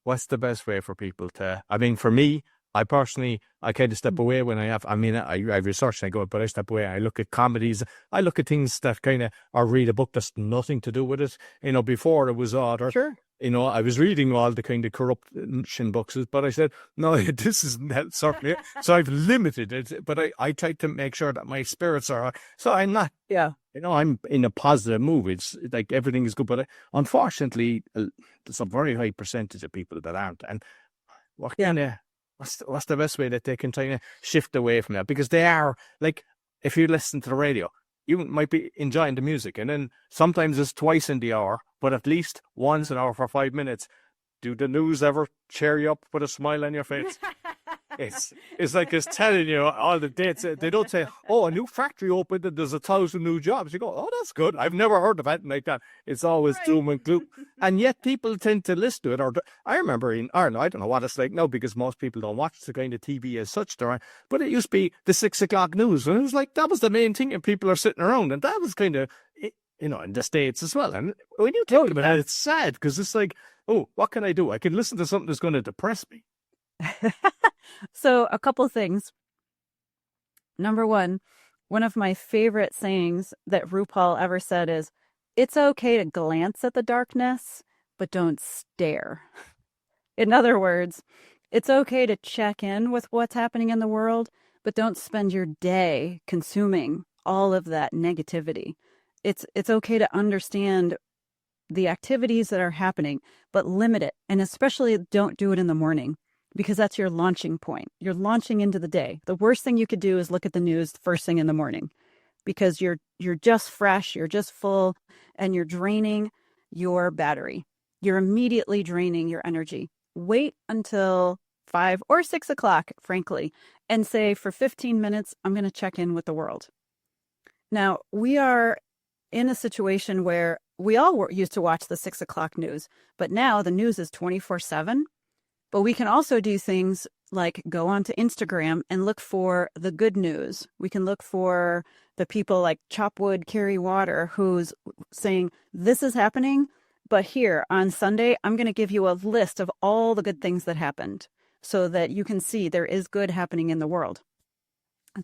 what's the best way for people to? I mean, for me, I personally, I kind of step away when I have. I mean, I research and I go, but I step away. I look at comedies. I look at things that kind of, or read a book that's nothing to do with it. Before it was odd. Sure. I was reading all the kind of corruption books, but I said, no, this isn't certainly. So I've limited it, but I try to make sure that my spirits are. So I'm not. Yeah. I'm in a positive mood. It's like everything is good, but unfortunately, there's a very high percentage of people that aren't. And what kind of. What's the best way that they can try to shift away from that? Because they are, like, if you listen to the radio, you might be enjoying the music, and then sometimes it's twice in the hour, but at least once an hour for 5 minutes. Do the news ever cheer you up, put a smile on your face? It's like it's telling you all the dates. They don't say, oh, a new factory opened and there's 1,000 new jobs. You go, oh, that's good. I've never heard of anything like that. It's always doom and gloom. And yet people tend to listen to it. Or I remember in Ireland, I don't know what it's like now, because most people don't watch the kind of TV as such. But it used to be the 6 o'clock news. And it was like, that was the main thing. And people are sitting around. And that was kind of, in the States as well. And when you think about it, it's sad, because it's like, oh, what can I do? I can listen to something that's going to depress me. So a couple things. Number one of my favorite sayings that RuPaul ever said is, it's okay to glance at the darkness, but don't stare. In other words, it's okay to check in with what's happening in the world, but don't spend your day consuming all of that negativity. It's okay to understand the activities that are happening, but limit it. And especially don't do it in the morning, because that's your launching point. You're launching into the day. The worst thing you could do is look at the news first thing in the morning, because you're just fresh, you're just full, and you're draining your battery. You're immediately draining your energy. Wait until 5 or 6 o'clock, frankly, and say, for 15 minutes, I'm going to check in with the world. Now, we are in a situation where we all used to watch the 6 o'clock news, but now the news is 24/7. But we can also do things like go onto Instagram and look for the good news. We can look for the people like Chop Wood, Carry Water, who's saying, this is happening, but here on Sunday, I'm going to give you a list of all the good things that happened so that you can see there is good happening in the world.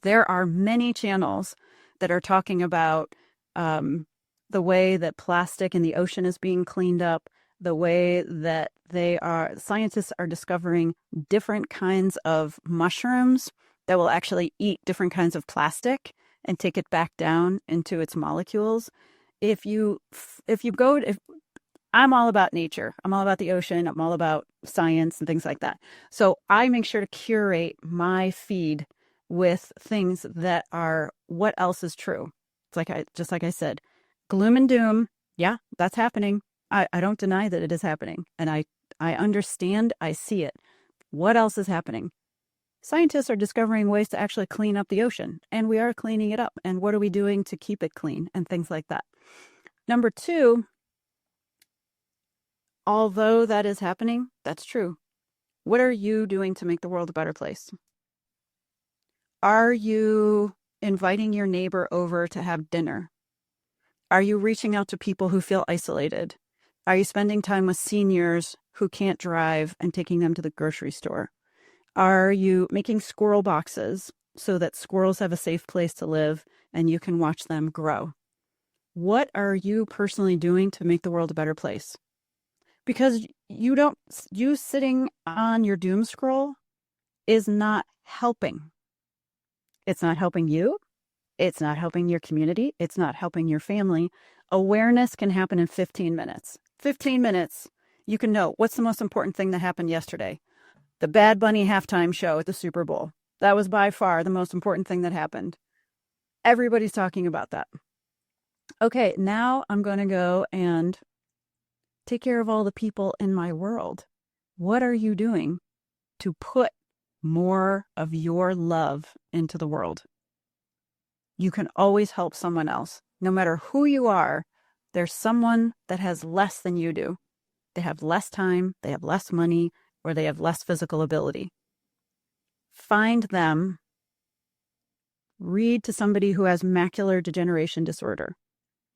There are many channels that are talking about the way that plastic in the ocean is being cleaned up, the way that scientists are discovering different kinds of mushrooms that will actually eat different kinds of plastic and take it back down into its molecules. I'm all about nature. I'm all about the ocean. I'm all about science and things like that. So I make sure to curate my feed with things that are what else is true. It's just like I said, gloom and doom. Yeah, that's happening. I don't deny that it is happening. And I understand, I see it. What else is happening? Scientists are discovering ways to actually clean up the ocean, and we are cleaning it up. And what are we doing to keep it clean and things like that? Number two, although that is happening, that's true. What are you doing to make the world a better place? Are you inviting your neighbor over to have dinner? Are you reaching out to people who feel isolated? Are you spending time with seniors who can't drive and taking them to the grocery store? Are you making squirrel boxes so that squirrels have a safe place to live and you can watch them grow? What are you personally doing to make the world a better place? Because you sitting on your doom scroll is not helping. It's not helping you. It's not helping your community. It's not helping your family. Awareness can happen in 15 minutes. 15 minutes, you can know what's the most important thing that happened yesterday. The Bad Bunny halftime show at the Super Bowl. That was by far the most important thing that happened. Everybody's talking about that. Okay, now I'm going to go and take care of all the people in my world. What are you doing to put more of your love into the world? You can always help someone else. No matter who you are, there's someone that has less than you do. They have less time, they have less money, or they have less physical ability. Find them. Read to somebody who has macular degeneration disorder.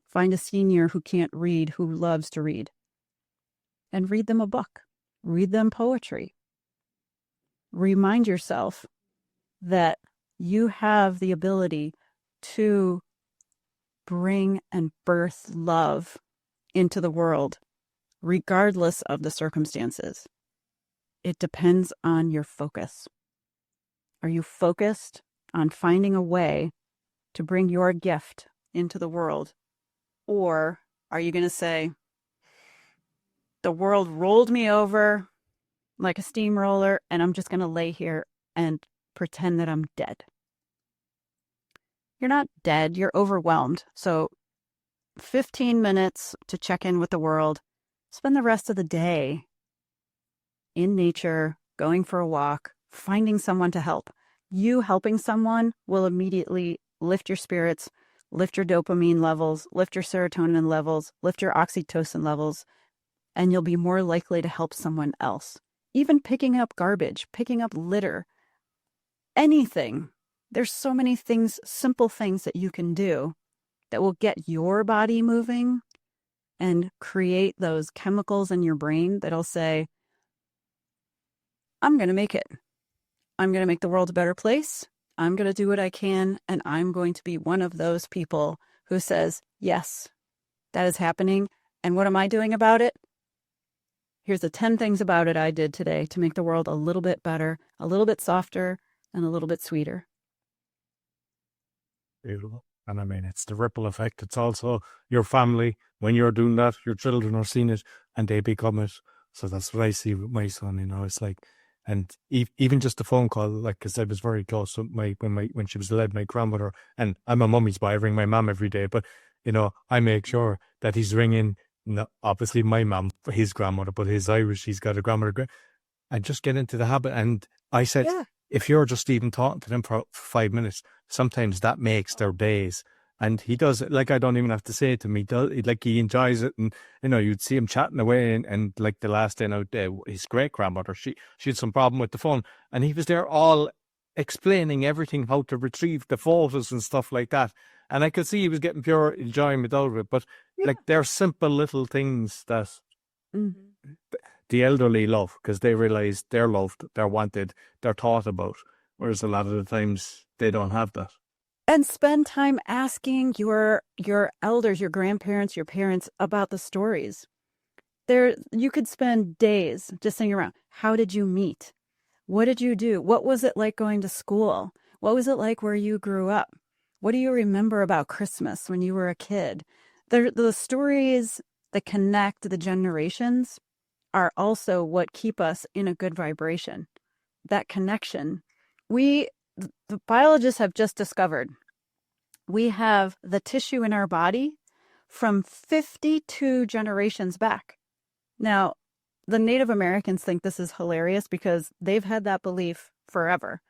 Find a senior who can't read, who loves to read. And read them a book. Read them poetry. Remind yourself that you have the ability to bring and birth love into the world, regardless of the circumstances. It depends on your focus. Are you focused on finding a way to bring your gift into the world? Or are you going to say, the world rolled me over like a steamroller, and I'm just going to lay here and pretend that I'm dead? You're not dead, you're overwhelmed. So 15 minutes to check in with the world. Spend the rest of the day in nature, going for a walk, finding someone to help. You helping someone will immediately lift your spirits, lift your dopamine levels, lift your serotonin levels, lift your oxytocin levels, and you'll be more likely to help someone else. Even picking up garbage, picking up litter, anything. There's so many things, simple things that you can do that will get your body moving and create those chemicals in your brain that'll say, I'm going to make it. I'm going to make the world a better place. I'm going to do what I can. And I'm going to be one of those people who says, yes, that is happening. And what am I doing about it? Here's the 10 things about it I did today to make the world a little bit better, a little bit softer, and a little bit sweeter. Beautiful. And I mean, it's the ripple effect. It's also your family. When you're doing that, your children are seeing it and they become it. So that's what I see with my son, you know, it's like, and even just the phone call, like I said, was very close to when she was led, my grandmother, and I'm a mummy's boy, I ring my mum every day, but, you know, I make sure that he's ringing, obviously my mum, his grandmother, but his Irish, he's got a grandmother, and just get into the habit. And I said, if you're just even talking to them for 5 minutes, sometimes that makes their days. And he does it, like I don't even have to say it to him. He enjoys it, and you know, you'd see him chatting away. And like the last day out there, his great grandmother, she had some problem with the phone, and he was there all explaining everything, how to retrieve the photos and stuff like that. And I could see he was getting pure enjoyment out of it. But like, they're simple little things that the elderly love, because they realize they're loved, they're wanted, they're thought about. whereas a lot of the times they don't have that. And spend time asking your elders, your grandparents, your parents about the stories. You could spend days just sitting around. How did you meet? What did you do? What was it like going to school? What was it like where you grew up? What do you remember about Christmas when you were a kid? The stories that connect the generations are also what keep us in a good vibration. That connection. The biologists have just discovered we have the tissue in our body from 52 generations back. Now, the Native Americans think this is hilarious because they've had that belief forever.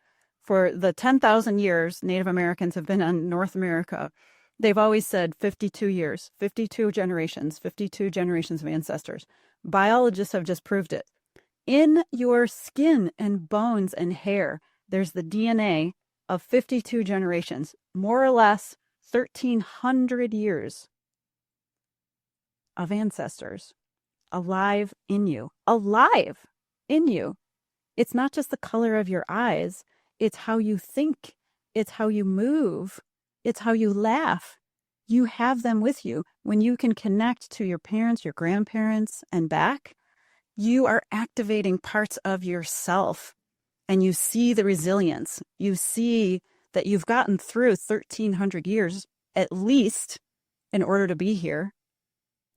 For the 10,000 years Native Americans have been on North America, they've always said 52 years, 52 generations of ancestors. Biologists have just proved it. In your skin and bones and hair, there's the DNA of 52 generations, more or less 1,300 years of ancestors alive in you. It's not just the color of your eyes. It's how you think. It's how you move. It's how you laugh. You have them with you. When you can connect to your parents, your grandparents, and back, you are activating parts of yourself, and you see the resilience. You see that you've gotten through 1,300 years at least in order to be here.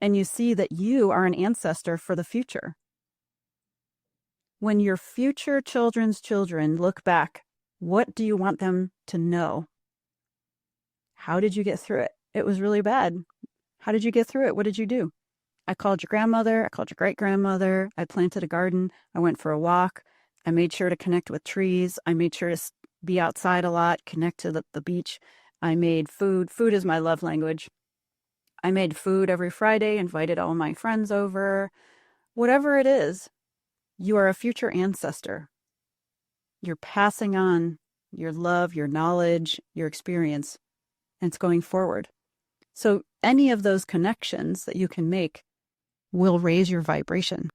And you see that you are an ancestor for the future. When your future children's children look back, what do you want them to know? How did you get through it? It was really bad. How did you get through it? What did you do? I called your grandmother. I called your great-grandmother. I planted a garden. I went for a walk. I made sure to connect with trees. I made sure to be outside a lot, connect to the beach. I made food. Food is my love language. I made food every Friday, invited all my friends over. Whatever it is, you are a future ancestor. You're passing on your love, your knowledge, your experience, and it's going forward. So any of those connections that you can make will raise your vibration.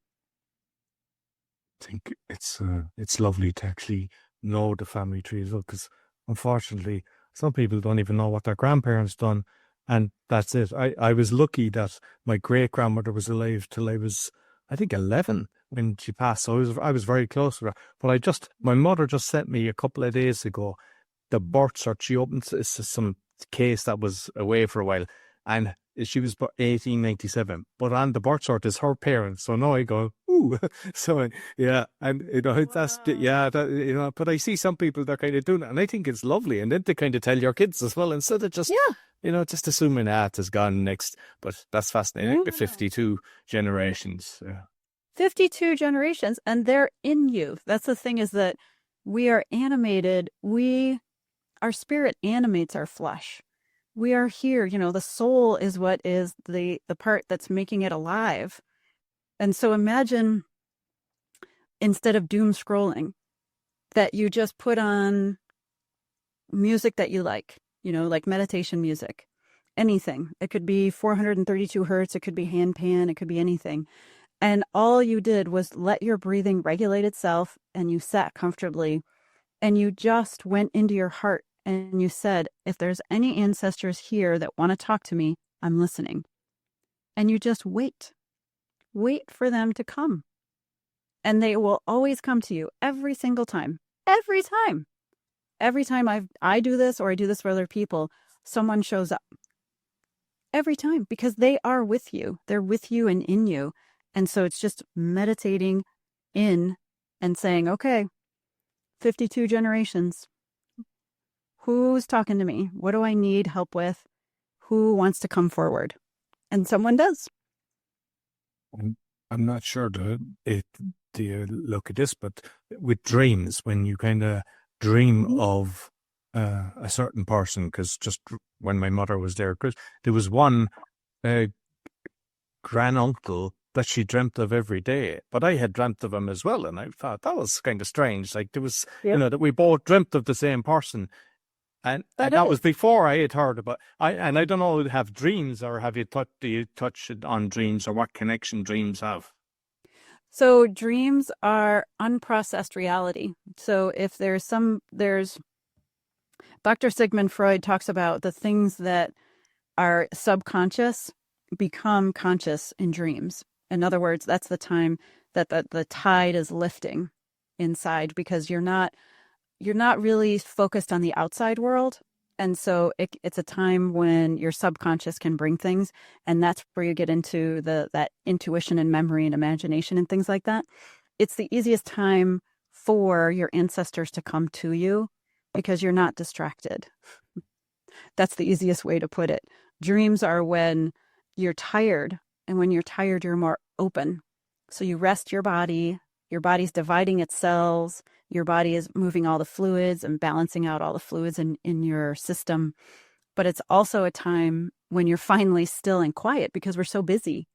I think it's lovely to actually know the family tree as well, because unfortunately, some people don't even know what their grandparents done, and that's it. I was lucky that my great-grandmother was alive till I was, I think, 11 when she passed, so I was very close to her. But my mother just sent me a couple of days ago the birth cert. She opened some case that was away for a while, and she was 1897, but on the birth cert is her parents. So now I go, ooh. So yeah, and that's but I see some people, they're kind of doing it, and I think it's lovely. And then to kind of tell your kids as well, instead of just just assuming that has gone next. But that's fascinating. The 52 generations. 52 generations, and they're in you. That's the thing, is that we are animated. Our spirit animates our flesh. We are here, the soul is what is the part that's making it alive. And so imagine, instead of doom scrolling, that you just put on music that you like meditation music, anything. It could be 432 hertz. It could be handpan. It could be anything. And all you did was let your breathing regulate itself, and you sat comfortably, and you just went into your heart. And you said, if there's any ancestors here that want to talk to me, I'm listening. And you just wait for them to come. And they will always come to you every single time. Every time I do this, or I do this for other people, someone shows up. Every time, because they are with you. They're with you and in you. And so it's just meditating in and saying, okay, 52 generations. Who's talking to me? What do I need help with? Who wants to come forward? And someone does. I'm not sure do you look at this, but with dreams, when you kind of dream of a certain person, because just when my mother was there, because there was one granduncle that she dreamt of every day, but I had dreamt of him as well, and I thought that was kind of strange. Like there was, that we both dreamt of the same person. And that was before I had heard about. I don't know, have dreams, or do you touch on dreams, or what connection dreams have? So dreams are unprocessed reality. So if there's Dr. Sigmund Freud talks about the things that are subconscious become conscious in dreams. In other words, that's the time that the tide is lifting inside, because you're not really focused on the outside world. And so it's a time when your subconscious can bring things. And that's where you get into that intuition and memory and imagination and things like that. It's the easiest time for your ancestors to come to you because you're not distracted. That's the easiest way to put it. Dreams are when you're tired. And when you're tired, you're more open. So you rest your body's dividing its cells. Your body is moving all the fluids and balancing out all the fluids in your system. But it's also a time when you're finally still and quiet because we're so busy.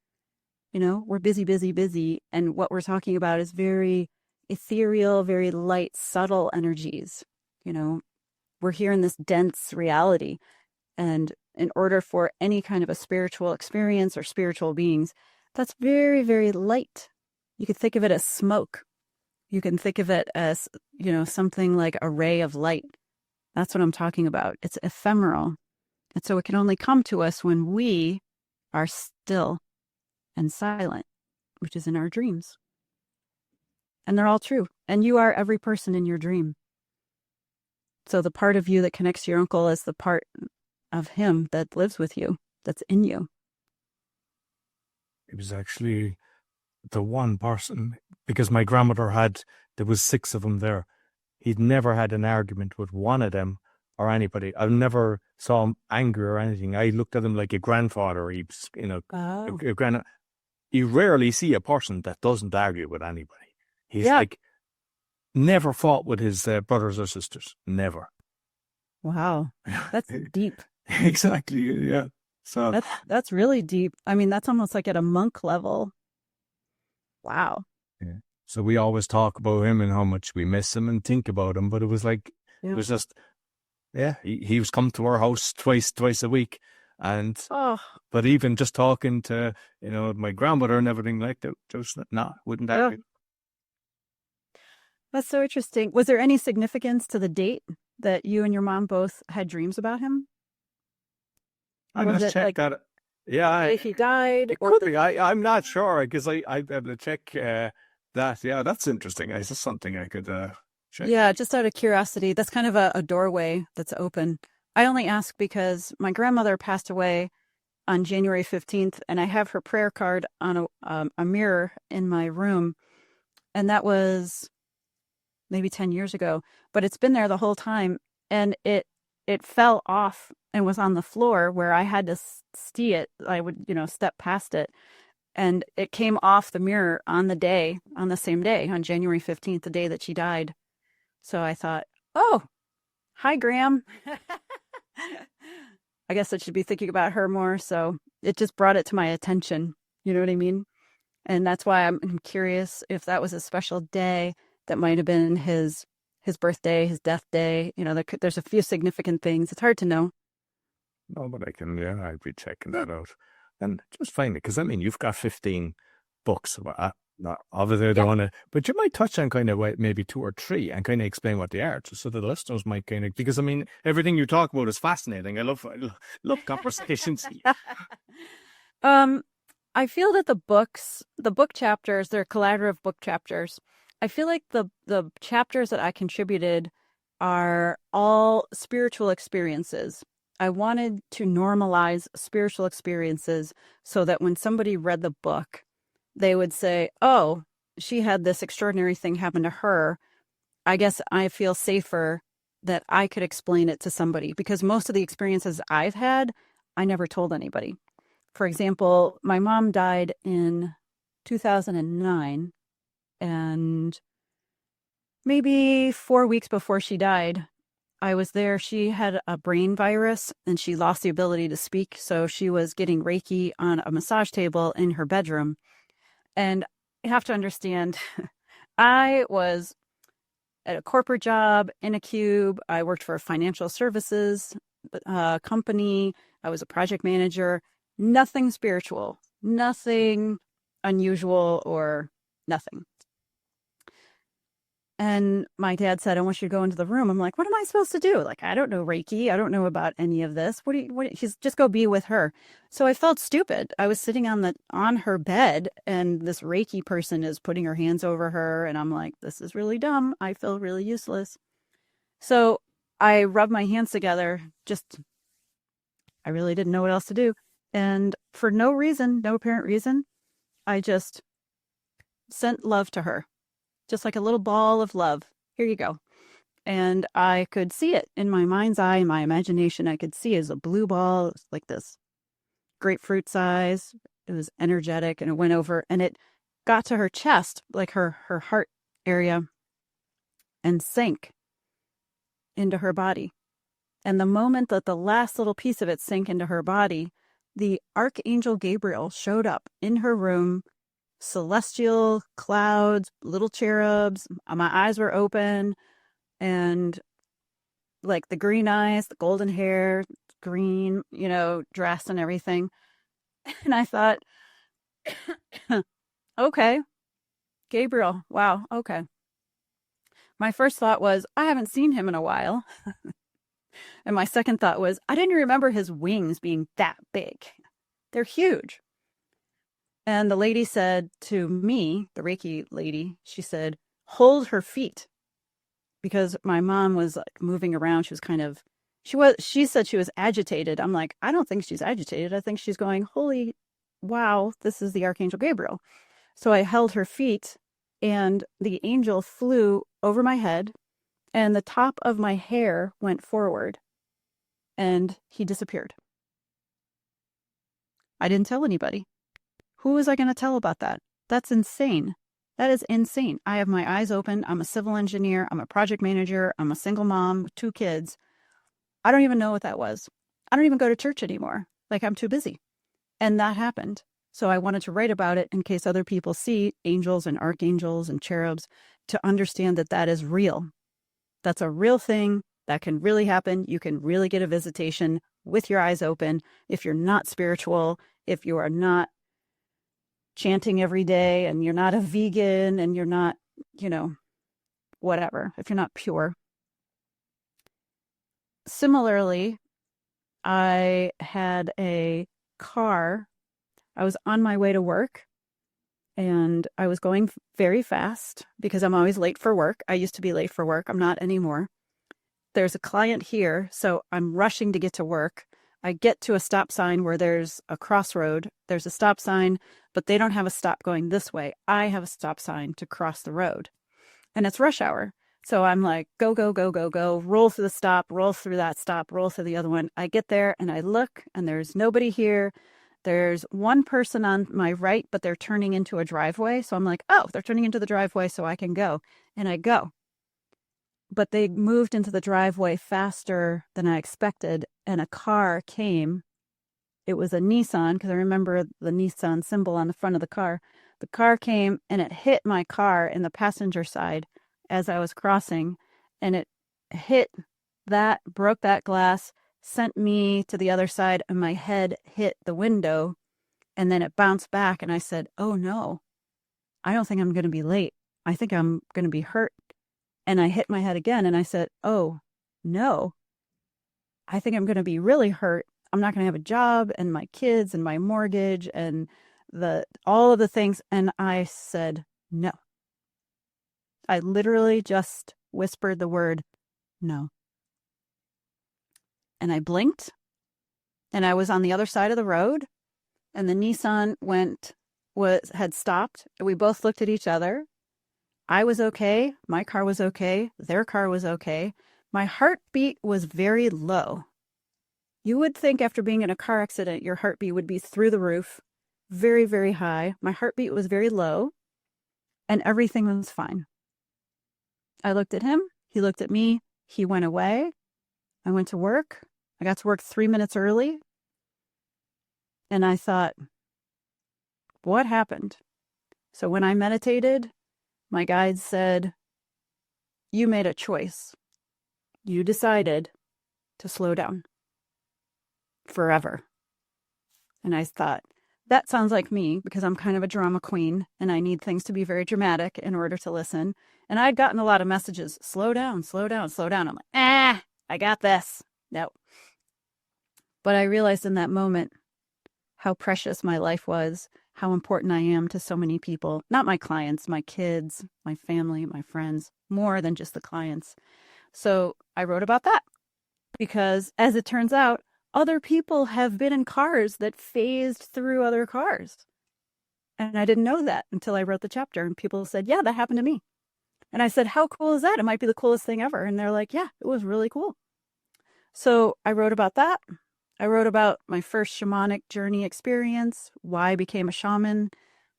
We're busy, busy, busy. And what we're talking about is very ethereal, very light, subtle energies. We're here in this dense reality. And in order for any kind of a spiritual experience or spiritual beings, that's very, very light. You could think of it as smoke. You can think of it as, something like a ray of light. That's what I'm talking about. It's ephemeral. And so it can only come to us when we are still and silent, which is in our dreams. And they're all true. And you are every person in your dream. So the part of you that connects to your uncle is the part of him that lives with you, that's in you. It was actually the one person, because my grandmother there was 6 of them there. He'd never had an argument with one of them or anybody. I never saw him angry or anything. I looked at him like a grandfather. He was, a you rarely see a person that doesn't argue with anybody. He's like never fought with his brothers or sisters. Never. Wow. That's deep. Exactly. Yeah. So that's really deep. I mean, that's almost like at a monk level. Wow. Yeah. So we always talk about him and how much we miss him and think about him, but it was like, It was just, he was come to our house twice a week. And, but even just talking to, my grandmother and everything like that, just, wouldn't that be? That's so interesting. Was there any significance to the date that you and your mom both had dreams about him? I must check that. Yeah. If he died? It could be. I'm not sure because I'd be able to check that. Yeah, that's interesting. It's just something I could check. Yeah, just out of curiosity. That's kind of a doorway that's open. I only ask because my grandmother passed away on January 15th, and I have her prayer card on a mirror in my room. And that was maybe 10 years ago, but it's been there the whole time. And it fell off and was on the floor where I had to see it. I would, step past it. And it came off the mirror on the same day, on January 15th, the day that she died. So I thought, oh, hi, Graham. I guess I should be thinking about her more. So it just brought it to my attention. You know what I mean? And that's why I'm curious if that was a special day that might have been his birthday, his death day. There's a few significant things. It's hard to know. No, but I'd be checking that out. And just find it, because you've got 15 books. Obviously, I don't want to, but you might touch on kind of maybe 2 or 3 and kind of explain what they are, so the listeners might kind of, because everything you talk about is fascinating. I love conversations. I feel that the book chapters, they're collaborative book chapters. I feel like the chapters that I contributed are all spiritual experiences. I wanted to normalize spiritual experiences so that when somebody read the book, they would say, oh, she had this extraordinary thing happen to her. I guess I feel safer that I could explain it to somebody, because most of the experiences I've had, I never told anybody. For example, my mom died in 2009, and maybe 4 weeks before she died, I was there. She had a brain virus and she lost the ability to speak. So she was getting Reiki on a massage table in her bedroom. And you have to understand, I was at a corporate job in a cube. I worked for a financial services company. I was a project manager. Nothing spiritual, nothing unusual or, nothing. And my dad said, I want you to go into the room. I'm like, what am I supposed to do? Like, I don't know Reiki. I don't know about any of this. She's just go be with her. So I felt stupid. I was sitting on her bed, and this Reiki person is putting her hands over her. And I'm like, this is really dumb. I feel really useless. So I rubbed my hands together. I really didn't know what else to do. And for no reason, no apparent reason, I just sent love to her. Just like a little ball of love. Here you go. And I could see it in my mind's eye, in my imagination. I could see it as a blue ball. It was like this grapefruit size. It was energetic, and it went over, and it got to her chest, like her heart area, and sank into her body. And the moment that the last little piece of it sank into her body, the Archangel Gabriel showed up in her room. Celestial clouds, little cherubs. My eyes were open, and like the green eyes, the golden hair, green, dress and everything. And I thought, okay, Gabriel, wow, okay. My first thought was, I haven't seen him in a while. And my second thought was, I didn't remember his wings being that big. They're huge. And the lady said to me, the Reiki lady, she said, hold her feet. Because my mom was like moving around. She said she was agitated. I'm like, I don't think she's agitated. I think she's going, holy wow, this is the Archangel Gabriel. So I held her feet, and the angel flew over my head, and the top of my hair went forward, and he disappeared. I didn't tell anybody. Who was I going to tell about that? That's insane. That is insane. I have my eyes open. I'm a civil engineer. I'm a project manager. I'm a single mom with 2 kids. I don't even know what that was. I don't even go to church anymore. Like, I'm too busy. And that happened. So I wanted to write about it in case other people see angels and archangels and cherubs, to understand that that is real. That's a real thing. That can really happen. You can really get a visitation with your eyes open. If you're not spiritual, if you are not chanting every day, and you're not a vegan, and you're not, whatever, if you're not pure. Similarly, I had a car. I was on my way to work, and I was going very fast because I'm always late for work. I used to be late for work. I'm not anymore. There's a client here, so I'm rushing to get to work. I get to a stop sign where there's a crossroad. There's a stop sign, but they don't have a stop going this way. I have a stop sign to cross the road, and it's rush hour. So I'm like, go, go, go, go, go, roll through the stop, roll through that stop, roll through the other one. I get there and I look, and there's nobody here. There's one person on my right, but they're turning into a driveway. So I'm like, oh, they're turning into the driveway, so I can go. And I go. But they moved into the driveway faster than I expected, and a car came. It was a Nissan, because I remember the Nissan symbol on the front of the car. The car came, and it hit my car in the passenger side as I was crossing, and it hit that, broke that glass, sent me to the other side, and my head hit the window, and then it bounced back, and I said, oh no, I don't think I'm going to be late. I think I'm going to be hurt. And I hit my head again, and I said, oh no, I think I'm going to be really hurt. I'm not going to have a job, and my kids, and my mortgage, and all of the things. And I said, no. I literally just whispered the word, no. And I blinked, and I was on the other side of the road, and the Nissan had stopped. We both looked at each other. I was okay. My car was okay. Their car was okay. My heartbeat was very low. You would think after being in a car accident, your heartbeat would be through the roof, very, very high. My heartbeat was very low, and everything was fine. I looked at him. He looked at me. He went away. I went to work. I got to work 3 minutes early. And I thought, what happened? So when I meditated, my guide said, you made a choice. You decided to slow down forever. And I thought, that sounds like me because I'm kind of a drama queen and I need things to be very dramatic in order to listen. And I'd gotten a lot of messages, slow down, slow down, slow down. I'm like, I got this. No. But I realized in that moment how precious my life was, how important I am to so many people, not my clients, my kids, my family, my friends, more than just the clients. So I wrote about that because, as it turns out, other people have been in cars that phased through other cars. And I didn't know that until I wrote the chapter. And people said, yeah, that happened to me. And I said, how cool is that? It might be the coolest thing ever. And they're like, yeah, it was really cool. So I wrote about that. I wrote about my first shamanic journey experience, why I became a shaman,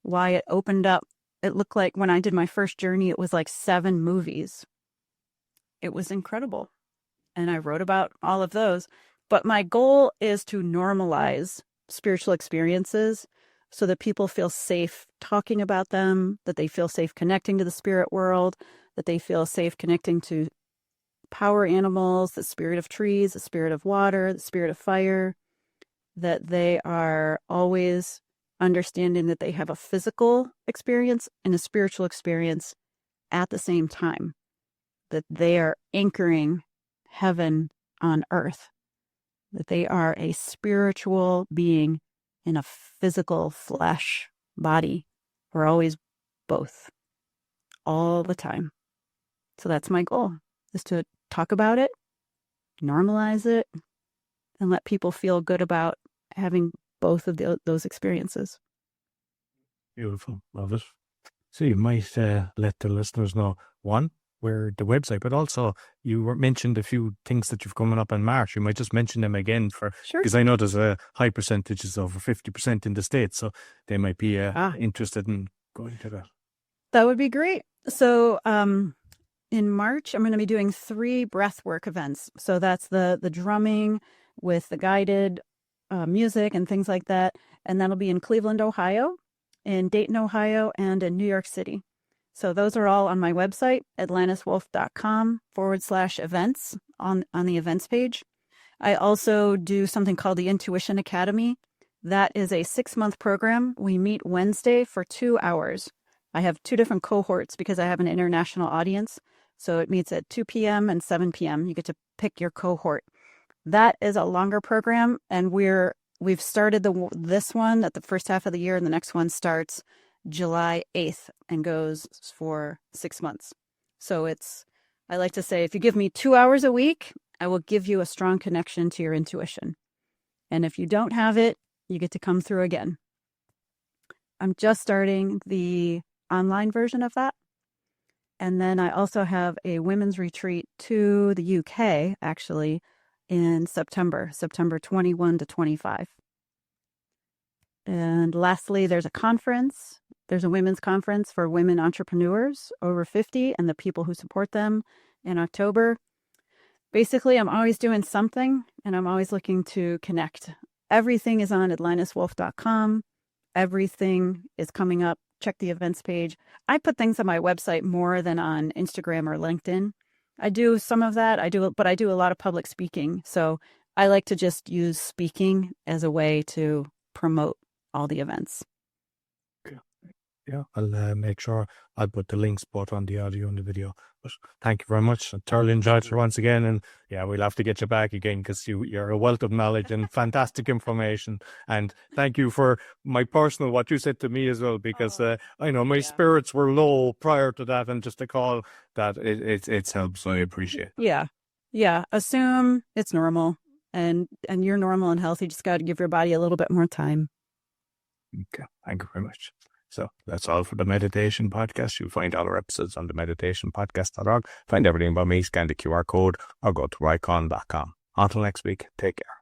why it opened up. It looked like when I did my first journey, it was like 7 movies. It was incredible. And I wrote about all of those. But my goal is to normalize spiritual experiences so that people feel safe talking about them, that they feel safe connecting to the spirit world, that they feel safe connecting to power animals, the spirit of trees, the spirit of water, the spirit of fire, that they are always understanding that they have a physical experience and a spiritual experience at the same time, that they are anchoring heaven on earth, that they are a spiritual being in a physical flesh body. We're always both, all the time. So that's my goal, is to talk about it, normalize it, and let people feel good about having both of those experiences. Beautiful. Love it. So you might let the listeners know, one, where the website, but also you mentioned a few things that you've coming up in March. You might just mention them again because I know there's a high percentages, over 50% in the States, so they might be interested in going to that. That would be great. So in March, I'm going to be doing 3 breathwork events. So that's the drumming with the guided music and things like that. And that'll be in Cleveland, Ohio, in Dayton, Ohio, and in New York City. So those are all on my website, atlantiswolf.com/events on the events page. I also do something called the Intuition Academy. That is a 6-month program. We meet Wednesday for 2 hours. I have 2 different cohorts because I have an international audience. So it meets at 2 p.m. and 7 p.m. You get to pick your cohort. That is a longer program, and we've started this one at the first half of the year, and the next one starts July 8th and goes for 6 months. So I like to say, if you give me 2 hours a week, I will give you a strong connection to your intuition. And if you don't have it, you get to come through again. I'm just starting the online version of that. And then I also have a women's retreat to the UK, actually, in September 21 to 25. And lastly, there's a conference. There's a women's conference for women entrepreneurs over 50 and the people who support them in October. Basically, I'm always doing something, and I'm always looking to connect. Everything is on atlantiswolf.com. Everything is coming up. Check the events page. I put things on my website more than on Instagram or LinkedIn. I do some of that. But I do a lot of public speaking. So I like to just use speaking as a way to promote all the events. Yeah, I'll make sure I'll put the links both on the audio and the video. But thank you very much. I thoroughly enjoyed it once again. And yeah, we'll have to get you back again because you're a wealth of knowledge and fantastic information. And thank you for what you said to me as well, because I know my spirits were low prior to that, and just a call that it's helped. So I appreciate it. Yeah. Yeah. Assume it's normal and you're normal and healthy. Just got to give your body a little bit more time. Okay. Thank you very much. So that's all for the Meditation Podcast. You'll find all our episodes on the meditationpodcast.org. Find everything about me, scan the QR code, or go to rycon.com. Until next week, take care.